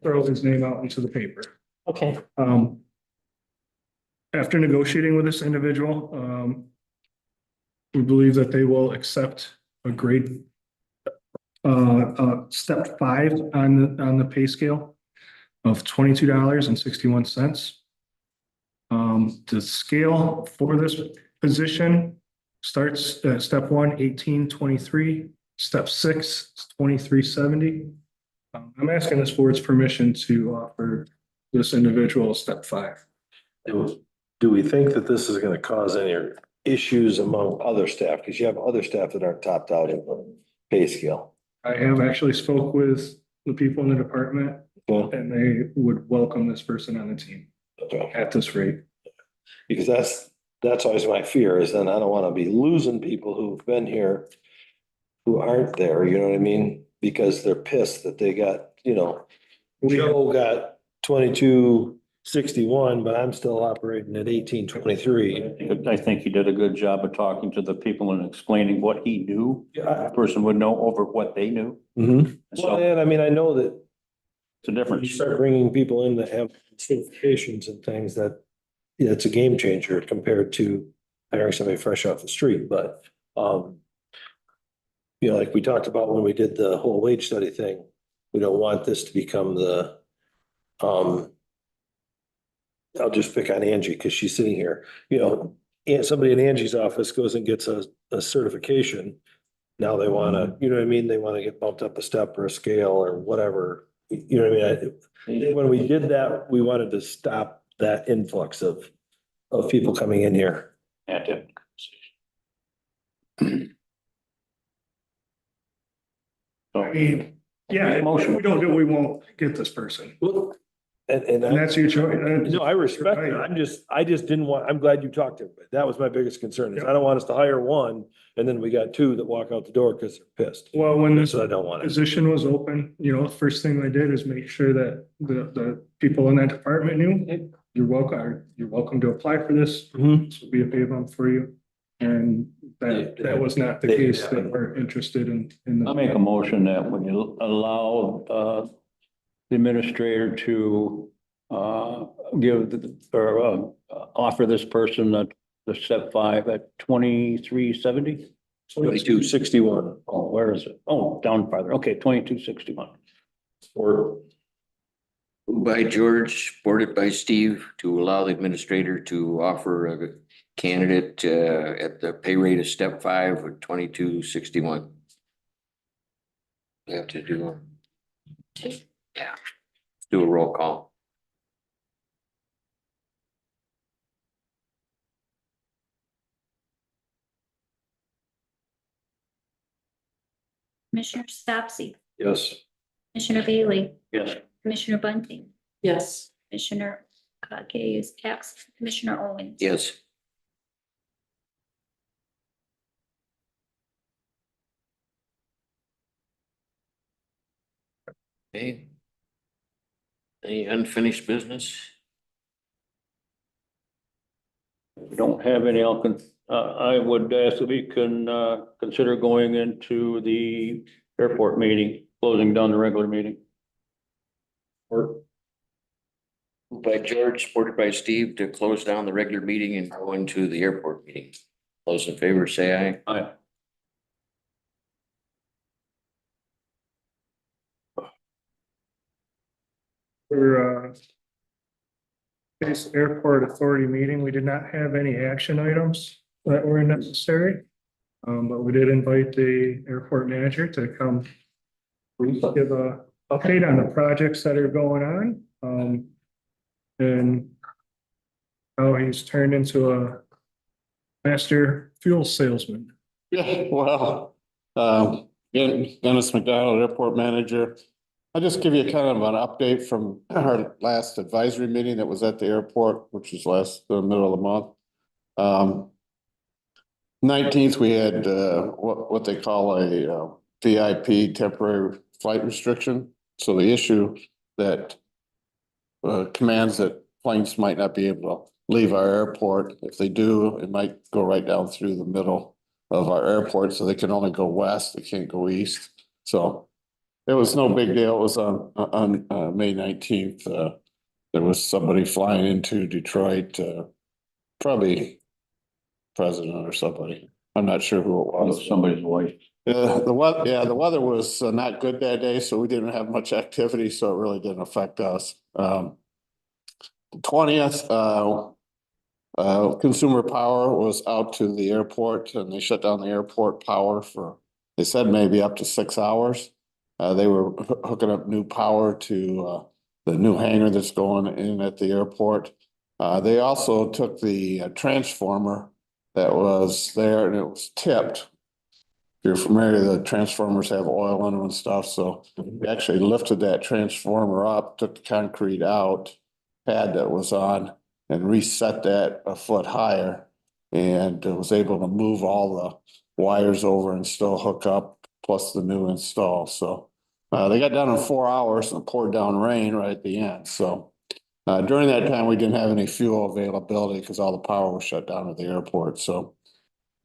throw his name out into the paper. Okay. After negotiating with this individual, we believe that they will accept a grade step 5 on the pay scale of $22.61. The scale for this position starts at step 1, 1823, step 6, 2370. I'm asking this board's permission to offer this individual step 5. Do we think that this is gonna cause any issues among other staff? Because you have other staff that aren't topped out in the pay scale. I have actually spoke with the people in the department and they would welcome this person on the team at this rate. Because that's always my fear, is then I don't wanna be losing people who've been here who aren't there, you know what I mean? Because they're pissed that they got, Joe got 2261, but I'm still operating at 1823. I think he did a good job of talking to the people and explaining what he knew. Yeah. A person would know over what they knew. Well, So and I mean, I know that it's a you difference. start bringing people in that have certifications and things that, it's a game changer compared to hiring somebody fresh off the street, but, like we talked about when we did the whole wage study thing, we don't want this to become the, I'll just pick on Angie because she's sitting here, and somebody in Angie's office goes and gets a certification. Now they wanna, you know what I mean? They wanna get bumped up a step or a scale or whatever, you know what I mean? When we did that, we wanted to stop that influx of people coming in here. Had to. I mean, yeah, if we don't do it, we won't get this person. Well, and And that's your choice. no, I respect it. I just didn't want, I'm glad you talked to him, but that was my biggest concern is I don't want us to hire one and then we got 2 that walk out the door because they're pissed. Well, when this So I don't want it. position was open, the first thing I did is make sure that the people in that department knew, hey, you're welcome to apply for this. Mhm. This will be a pay bump for you. And that was not the case. They were interested in I'll make a motion that when you allow the administrator to offer this person the step 5 at 2370. 2261. Oh, where is it? Oh, down farther. Okay, 2261. Or Moved by George, supported by Steve, to allow the administrator to offer a candidate at the pay rate of step 5 with 2261. We have to do. Yeah. Do a roll call. Commissioner Stopsy, yes. Commissioner Bailey, Yes. Commissioner Bunting, Yes. Commissioner Kage is absent, Commissioner Owens. Yes. Okay. Any unfinished business? We don't have any, I would ask that we can, consider going into the airport meeting, closing down the regular meeting. Moved by George, supported by Steve, to close down the regular meeting and go into the airport meeting. Those in favor, say aye. Aye. For this airport authority meeting, we did not have any action items that were necessary. But we did invite the airport manager to come give a update on the projects that are going on. And how he's turned into a master fuel salesman. Yeah, well, Dennis McDonald, airport manager. I'll just give you kind of an update from our last advisory meeting that was at the airport, which was the middle of the month. 19th, we had what they call a VIP temporary flight restriction. So the issue that commands that planes might not be able to leave our airport. If they do, it might go right down through the middle of our airport, so they can only go west, they can't go east. So it was no big deal. It was on May 19th. There was somebody flying into Detroit, probably president or somebody. I'm not sure who it was. Somebody's wife. The weather was not good that day, so we didn't have much activity, so it really didn't affect us. The 20th, Consumer Power was out to the airport and they shut down the airport power for, they said maybe up to 6 hours. They were hooking up new power to the new hangar that's going in at the airport. They also took the transformer that was there and it was tipped. If you're familiar, the transformers have oil in them and stuff. So we actually lifted that transformer up, took the concrete out, pad that was on, and reset that a foot higher. And was able to move all the wires over and still hook up, plus the new install. So they got done in 4 hours and poured down rain right at the end. So during that time, we didn't have any fuel availability because all the power was shut down at the airport. So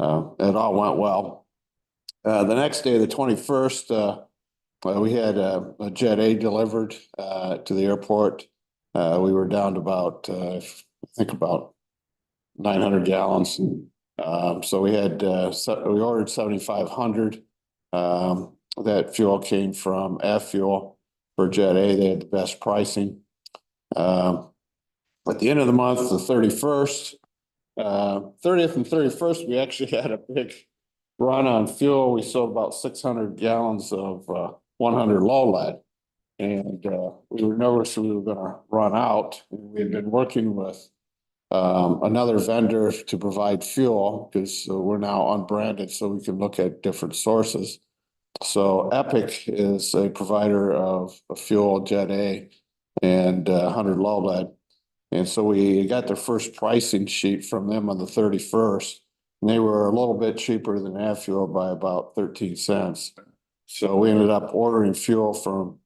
it all went well. The next day, the 21st, we had a Jet A delivered to the airport. We were down to about, I think about 900 gallons. So we had, we ordered 7,500. That fuel came from F Fuel for Jet A. They had the best pricing. At the end of the month, the 31st, 30th and 31st, we actually had a big run on fuel. We sold about 600 gallons of 100 low lead. And we were nervous we were going to run out. We had been working with another vendor to provide fuel because we're now unbranded, so we can look at different sources. So Epic is a provider of fuel, Jet A, and 100 low lead. And so we got the first pricing sheet from them on the 31st. And they were a little bit cheaper than F Fuel by about 13 cents. So we ended up ordering fuel from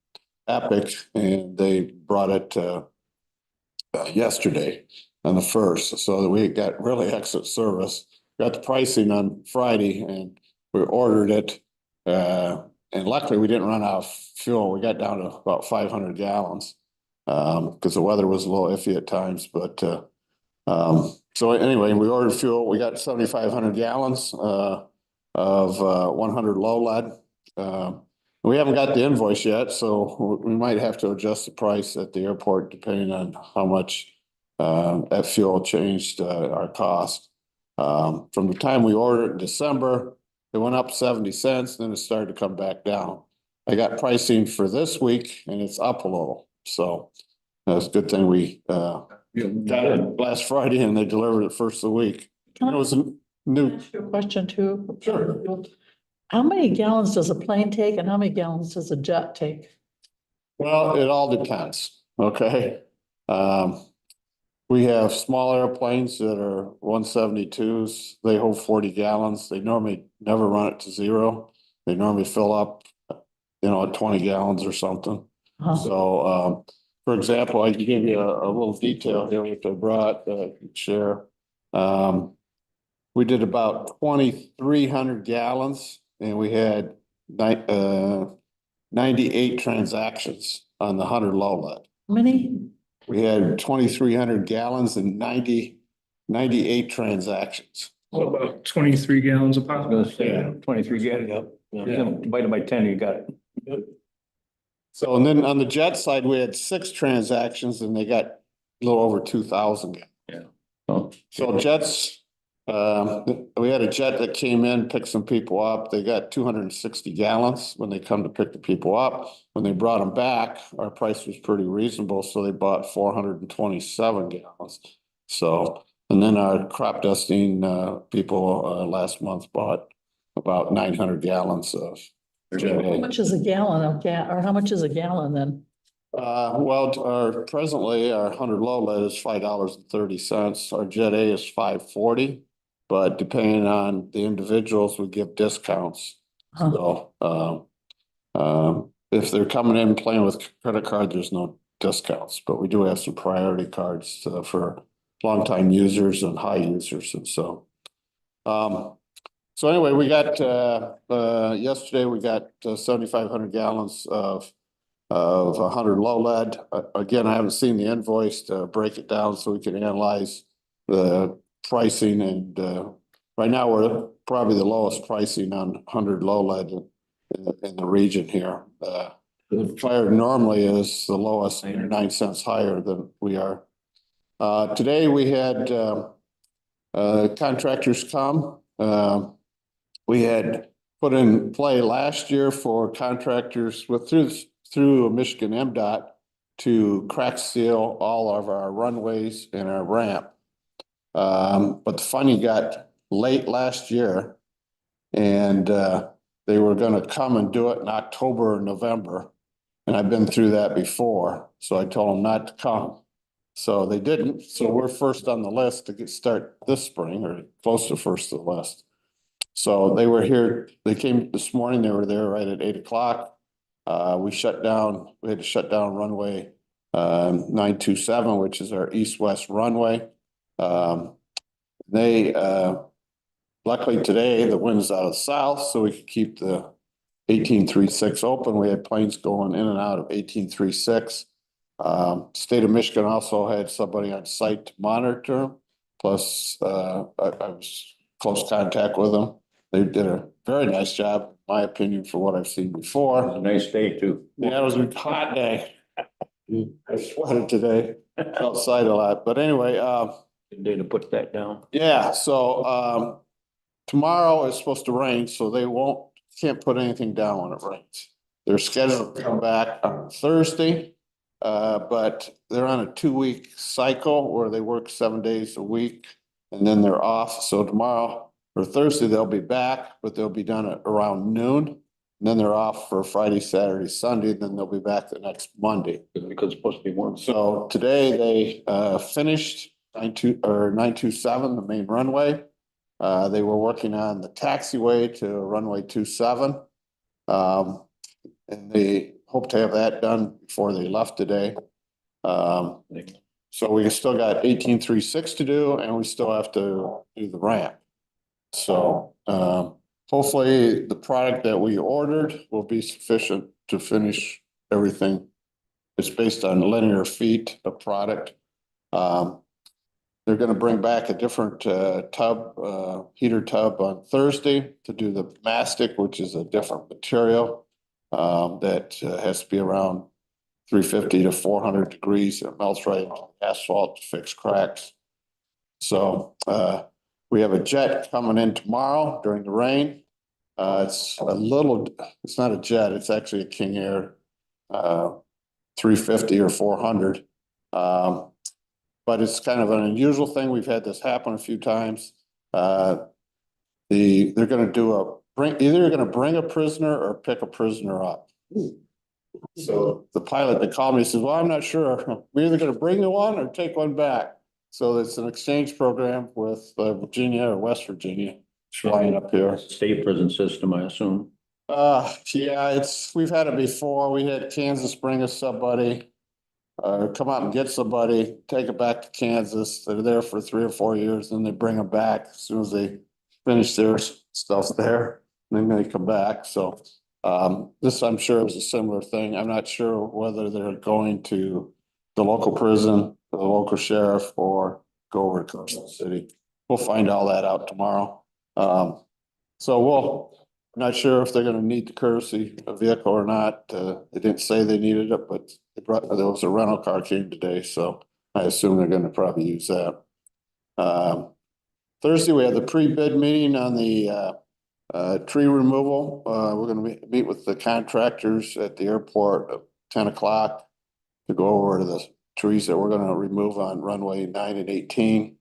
Epic and they brought it yesterday on the 1st. So that we got really excellent service. Got the pricing on Friday and we ordered it. And luckily we didn't run out of fuel. We got down to about 500 gallons. because the weather was a little iffy at times, but, so anyway, we ordered fuel. We got 7,500 gallons, of, 100 low lead. We haven't got the invoice yet, so we might have to adjust the price at the airport depending on how much, that fuel changed, our cost. From the time we ordered it in December, it went up 70 cents, then it started to come back down. I got pricing for this week and it's up a little, so that's a good thing we, got it last Friday and they delivered it first of the week. It was a new. Ask you a question too. Sure. How many gallons does a plane take and how many gallons does a jet take? Well, it all depends, okay? We have small airplanes that are 172s. They hold 40 gallons. They normally never run it to zero. They normally fill up, at 20 gallons or something. Uh-huh. So, for example, I can give you a little detail here, which I brought, share. We did about 2,300 gallons and we had 98 transactions on the 100 low lead. How many? We had 2,300 gallons and 98 transactions. About 23 gallons of I pop. was gonna say, 23 get it up. Divide it by 10, you got it. So, and then on the jet side, we had 6 transactions and they got a little over 2,000. Oh, So jets, we had a jet that came in, picked some people up. They got 260 gallons when they come to pick the people up. When they brought them back, our price was pretty reasonable, so they bought 427 gallons. So, and then our crop dusting, people, last month bought about 900 gallons of Jet How A. much is a gallon of or how much is a gallon then? Well, presently our 100 low lead is $5.30. Our Jet A is $5.40. But depending on the individuals, we give discounts. Huh. So, if they're coming in playing with credit card, there's no discounts, but we do have some priority cards, for longtime users and high users and so. So anyway, we got, yesterday we got 7,500 gallons of 100 low lead. Again, I haven't seen the invoice to break it down so we can analyze the pricing and, right now we're probably the lowest pricing on 100 low lead in the region here. The fire normally is the lowest, 9 cents higher than we are. Today we had, contractors come. We had put in play last year for contractors through Michigan MDOT to crack seal all of our runways and our ramp. But the funding got late last year and, they were gonna come and do it in October or November. And I've been through that before, so I told them not to come. So they didn't, so we're first on the list to start this spring or close to first to the list. So they were here, they came this morning, they were there right at 8 o'clock. We had to shut down runway 927, which is our east-west runway. Luckily today, the wind's out of the south, so we could keep the 1836 open. We had planes going in and out of 1836. State of Michigan also had somebody on site to monitor. Plus, I was close contact with them. They did a very nice job, in my opinion, for what I've seen before. a nice day too. Yeah, it was a hot day. I sweated today outside a lot, but anyway, Good day to put that down. yeah, so, tomorrow is supposed to rain, so they can't put anything down when it rains. They're scheduled to come back on Thursday, but they're on a 2-week cycle where they work 7 days a week and then they're off. So tomorrow or Thursday, they'll be back, but they'll be done at around noon. And then they're off for Friday, Saturday, Sunday, then they'll be back the next Monday. Because it's supposed to be warm. So today they, finished 927, the main runway. They were working on the taxiway to runway 27. And they hope to have that done before they left today. So we still got 1836 to do and we still have to do the ramp. So, hopefully the product that we ordered will be sufficient to finish everything It's based on linear feet of product. They're gonna bring back a different heater tub on Thursday to do the mastic, which is a different material. That has to be around 350 to 400 degrees. It melts right on asphalt to fix cracks. So we have a jet coming in tomorrow during the rain. It's not a jet, it's actually a King Air 350 or 400. But it's kind of an unusual thing. We've had this happen a few times. They're gonna either gonna bring a prisoner or pick a prisoner up. So the pilot that called me says, well, I'm not sure. We're either gonna bring the one or take one back. So it's an exchange program with Virginia or West Virginia flying up here. State prison system, I assume. Yeah, we've had it before. We had Kansas bring us somebody. Come out and get somebody, take it back to Kansas. They're there for 3 or 4 years, then they bring them back as soon as they finish their stuff there. Then they come back. So this, I'm sure, is a similar thing. I'm not sure whether they're going to the local prison, the local sheriff, or go over to Carson City. We'll find all that out tomorrow. I'm not sure if they're gonna need the courtesy vehicle or not. They didn't say they needed it, but there was a rental car came today, so I assume they're gonna probably use that. Thursday, we have the pre-bid meeting on the tree removal. We're gonna meet with the contractors at the airport at 10 o'clock to go over to the trees that we're gonna remove on runway 9 and 18.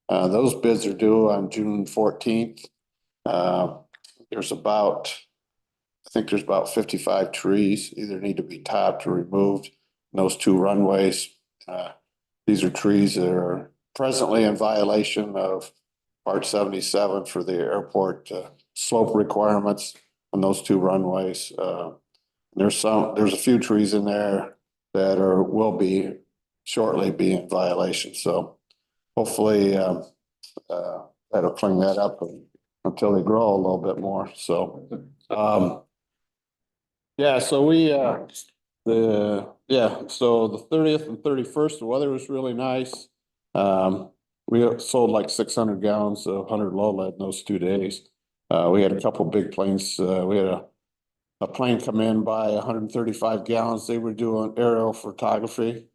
Those bids are due on June 14th. I think there's about 55 trees either need to be topped or removed in those 2 runways. These are trees that are presently in violation of Part 77 for the airport slope requirements on those 2 runways. There's a few trees in there that will be shortly be in violation. So hopefully that'll clean that up until they grow a little bit more. So yeah, so the 30th and 31st, the weather was really nice. We sold like 600 gallons of 100 low lead in those 2 days. We had a couple big planes. We had a plane come in by 135 gallons. They were doing aerial photography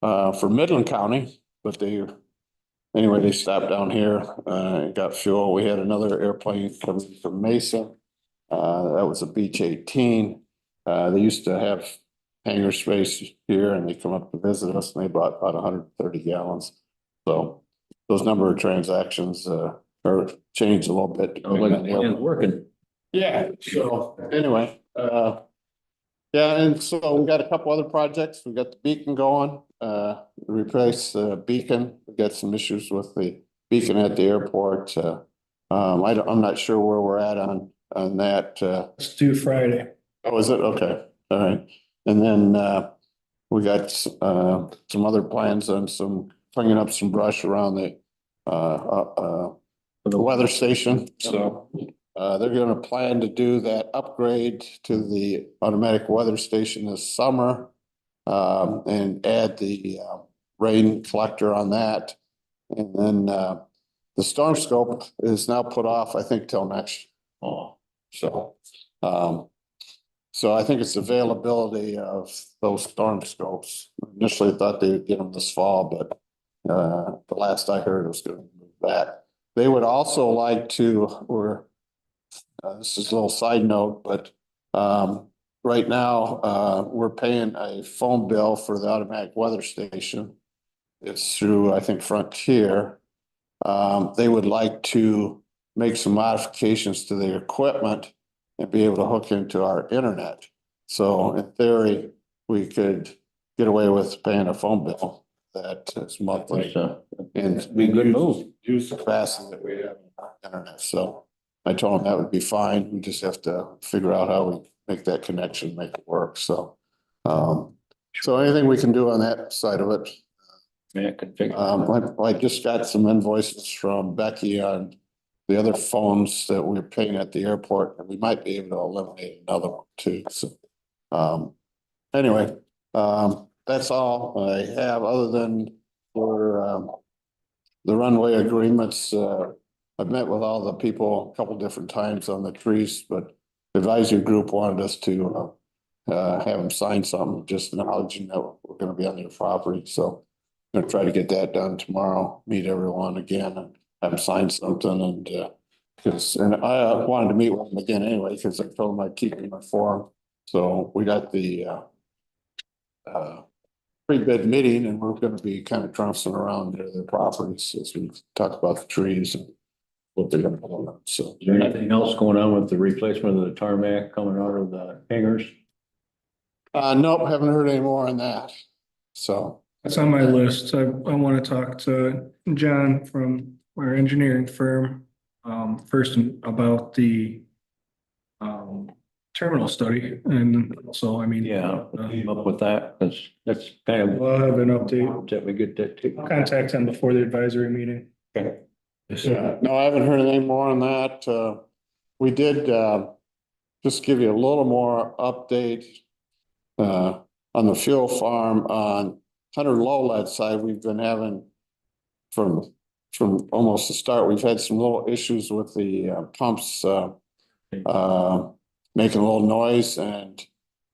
for Midland County, but anyway, they stopped down here and got fuel. We had another airplane coming from Mesa. That was a Beech 18. They used to have hangar space here and they come up to visit us and they bought about 130 gallons. So those number of transactions are changed a little bit. Working. Yeah, so anyway, yeah, and so we got a couple other projects. We got the beacon going, replace the beacon. We got some issues with the beacon at the airport. I'm not sure where we're at on that. Let's do Friday. Oh, is it? Okay, all right. And then we got some other plans on some cleaning up some brush around the weather station. So they're going to plan to do that upgrade to the automatic weather station this summer and add the rain collector on that. And then the storm scope is now put off, I think, till next year. Oh, so I think it's availability of those storm scopes. Initially thought they would get them this fall, but the last I heard it was going to move back. They would also like to, this is a little side note, but right now we're paying a phone bill for the automatic weather station. It's through, I think, Frontier. They would like to make some modifications to their equipment and be able to hook into our internet. So in theory, we could get away with paying a phone bill that is monthly and Be a good move. use the capacity that we have in our internet. So I told them that would be fine. We just have to figure out how we make that connection, make it work. So, so anything we can do on that side of it. Yeah, I just got some invoices from Becky on the other phones that we're paying at the airport, and we might be able to eliminate another one too. So, anyway, that's all I have, other than for, the runway agreements. I've met with all the people a couple different times on the trees, but the advisory group wanted us to, have them sign something, just acknowledging that we're gonna be on their property, so. I'm gonna try to get that done tomorrow, meet everyone again and have them sign something and, and I wanted to meet with them again anyway, because I told them I'd keep them informed. So we got the, pre-bid meeting and we're gonna be kind of trouncing around their properties as we talk about the trees and what they're gonna put on, so. Is there anything else going on with the replacement of the tarmac coming out of the hangars? Nope, haven't heard any more on that, so. That's on my list. I want to talk to John from our engineering firm, first about the terminal study, and also, I mean. Yeah, came up with that, that's kind of. We'll have an update. That we get that too. Contact him before the advisory meeting. Okay. Yeah, no, I haven't heard any more on that. We did, just give you a little more update. On the fuel farm on 100 low lead side, we've been having from almost the start, we've had some little issues with the pumps, making a little noise and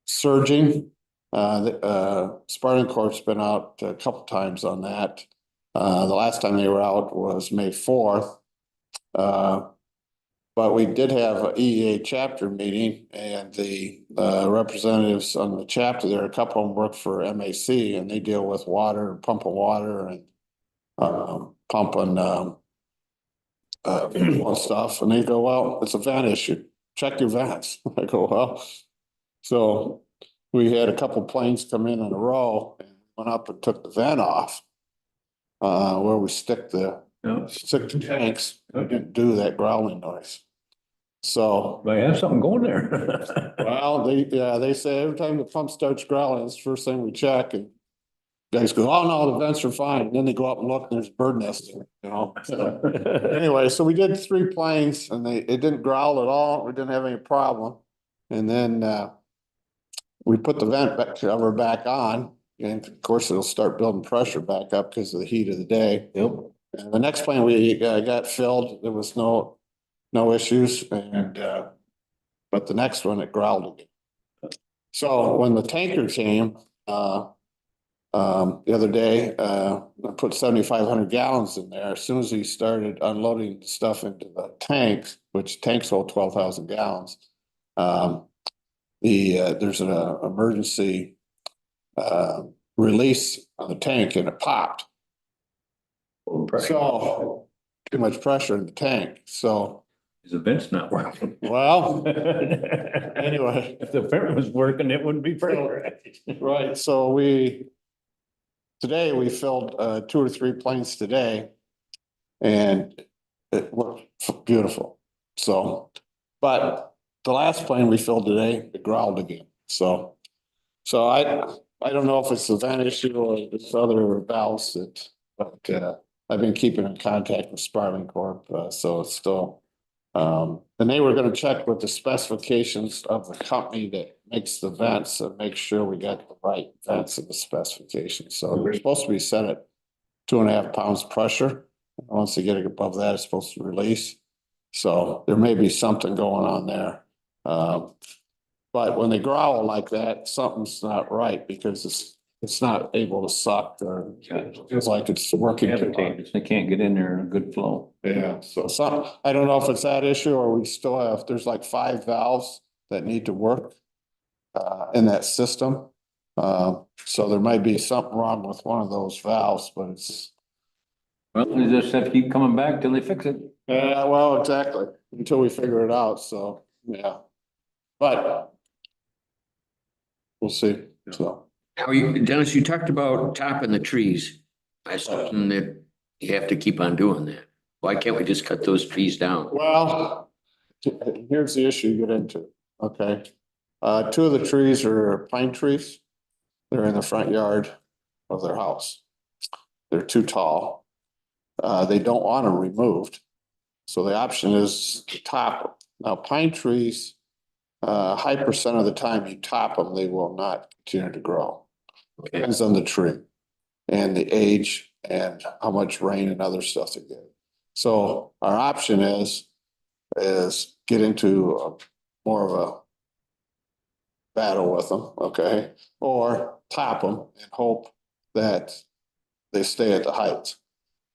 surging. Spartan Corp's been out a couple times on that. The last time they were out was May 4th. But we did have a EEA chapter meeting and the representatives on the chapter there, a couple of them work for MAC and they deal with water, pumping water and pumping fuel stuff. And they go, well, it's a vent issue. Check your vents. I go, well, so we had a couple planes come in a row and went up and took the vent off where we stick the tanks. We didn't do that growling noise. So. They have something going there. Well, they say every time the pump starts growling, it's the first thing we check and guys go, oh no, the vents are fine. And then they go up and look and there's bird nesting, you know. So, anyway, so we did 3 planes and it didn't growl at all. We didn't have any problem. And then we put the vent cover back on and of course it'll start building pressure back up because of the heat of the day. Yep. And the next plane we got filled, there was no issues and but the next one it growled again. So when the tanker came the other day, I put 7,500 gallons in there. As soon as he started unloading stuff into the tanks, which tanks hold 12,000 gallons, there's an emergency release on the tank and it popped. So too much pressure in the tank. So The vent's not working. well, anyway. If the vent was working, it wouldn't be pressure. Right, so today we filled 2 or 3 planes today. And it worked beautiful. So, but the last plane we filled today, it growled again. So I don't know if it's the vent issue or this other valves that, but I've been keeping in contact with Spartan Corp, so it's still. And they were gonna check with the specifications of the company that makes the vents and make sure we got the right vents and the specifications. So we're supposed to be set at 2.5 pounds pressure. Once they get it above that, it's supposed to release. So there may be something going on there. But when they growl like that, something's not right because it's not able to suck or it's like it's working. They can't get in there in a good flow. Yeah, so I don't know if it's that issue or we still have, there's like 5 valves that need to work in that system. So there might be something wrong with one of those valves, but it's. Well, they just have to keep coming back till they fix it. Yeah, well, exactly, until we figure it out, so, yeah. But we'll see, so. Dennis, you talked about topping the trees. I assume that you have to keep on doing that. Why can't we just cut those trees down? Well, here's the issue you get into, okay? 2 of the trees are pine trees. They're in the front yard of their house. They're too tall. They don't want them removed. So the option is to top them. Now, pine trees, high percent of the time you top them, they will not continue to grow. Depends on the tree and the age and how much rain and other stuff they get. So our option is get into more of a battle with them, okay? Or top them and hope that they stay at the height.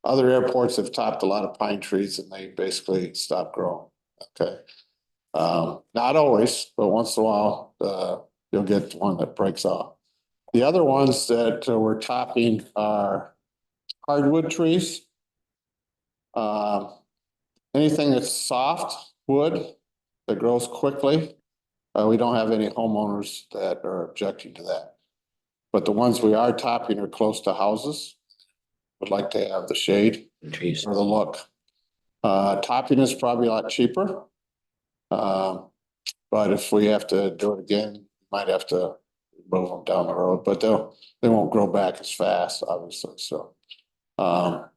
Other airports have topped a lot of pine trees and they basically stop growing, okay? Not always, but once in a while, you'll get one that breaks off. The other ones that we're topping are hardwood trees. Anything that's soft wood that grows quickly. We don't have any homeowners that are objecting to that. But the ones we are topping are close to houses. Would like to have the shade Trees. or the look. Topping is probably a lot cheaper. But if we have to do it again, might have to move them down the road, but they won't grow back as fast, obviously, so. But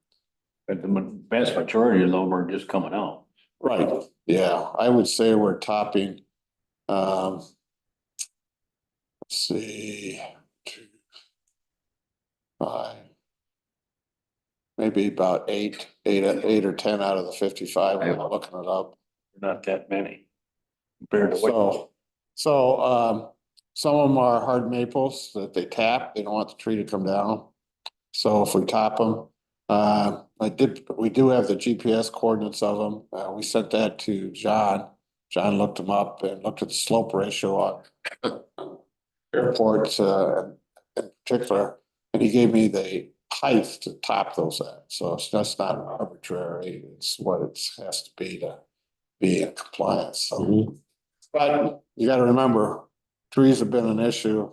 the vast majority of them are just coming out. Right, yeah, I would say we're topping. Let's see, 2, 5. Maybe about 8 or 10 out of the 55, I'm looking it up. Not that many. Compared to what, So, some of them are hard maples that they tap, they don't want the tree to come down. So if we top them, we do have the GPS coordinates of them. We sent that to John. John looked them up and looked at the slope ratio on airports, in particular. And he gave me the height to top those at. So it's just not arbitrary. It's what it has to be in compliance. So, but you got to remember, trees have been an issue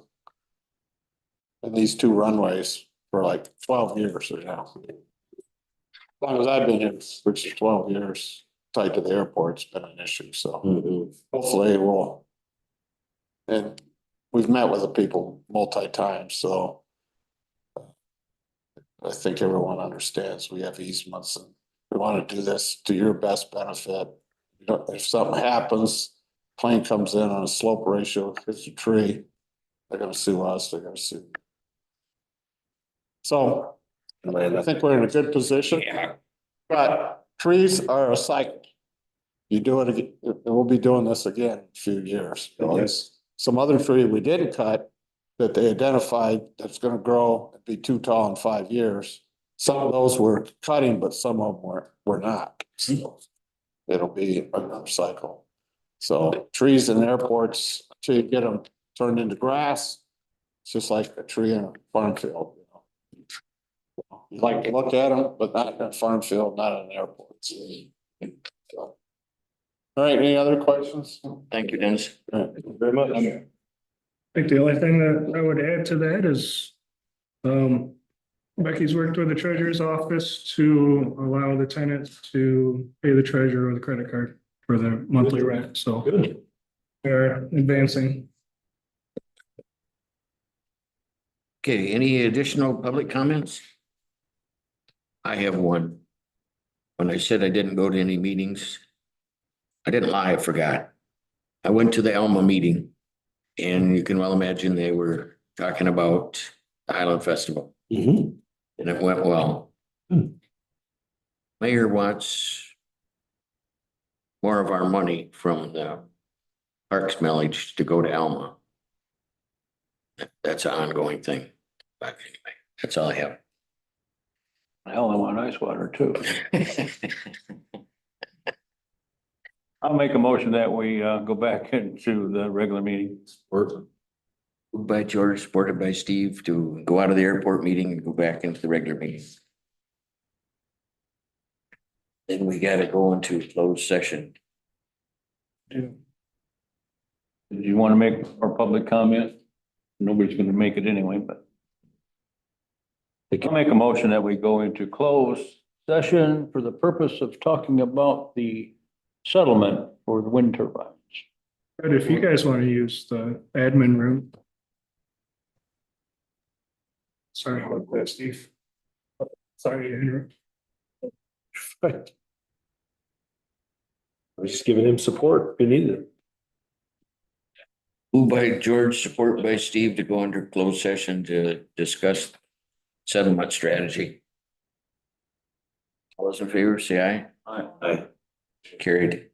in these 2 runways for like 12 years or now. As long as I've been here, which is 12 years, tied to the airport, it's been an issue. So hopefully we'll, and we've met with the people multi times, so I think everyone understands we have easements and we want to do this to your best benefit. You know, if something happens, plane comes in on a slope ratio, hits a tree, they're gonna sue us, they're gonna sue. So I think we're in a good position. But trees are a cycle. You do it again, and we'll be doing this again in a few years. Because some other tree we didn't cut that they identified that's gonna grow and be too tall in 5 years. Some of those we're cutting, but some of them were not. So it'll be another cycle. So trees in airports, until you get them turned into grass, it's just like a tree in a farm field. You like to look at them, but not in a farm field, not in an airport. So, all right, any other questions? Thank you, Dennis. All right. Thank you very much. I think the only thing that I would add to that is, Becky's worked with the treasurer's office to allow the tenant to pay the treasurer with a credit card for their monthly rent, so Good. they're advancing. Okay, any additional public comments? I have one. When I said I didn't go to any meetings, I didn't lie, I forgot. I went to the Elma meeting and you can well imagine they were talking about the Highland Festival. And it went well. Mayor wants more of our money from the Parks millage to go to Elma. That's an ongoing thing. But anyway, that's all I have. hell, I want ice water too. I'll make a motion that we go back into the regular meeting. Moved by George, supported by Steve, to go out of the airport meeting and go back into the regular meeting. Then we gotta go into closed session. Did you want to make our public comment? Nobody's gonna make it anyway, but. I'll make a motion that we go into closed session for the purpose of talking about the settlement for the wind turbines. But if you guys want to use the admin room. Sorry about that, Steve. Sorry to interrupt. I was just giving him support if he needed it. Moved by George, support by Steve to go under closed session to discuss settlement strategy. All those in favor, say aye. Aye. Carried.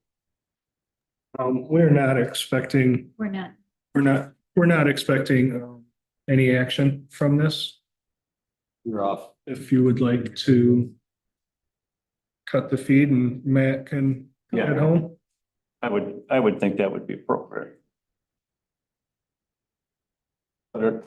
We're not expecting, we're not expecting, any action from this. You're off. If you would like to cut the feed and Matt can head home. I would think that would be appropriate. Matt?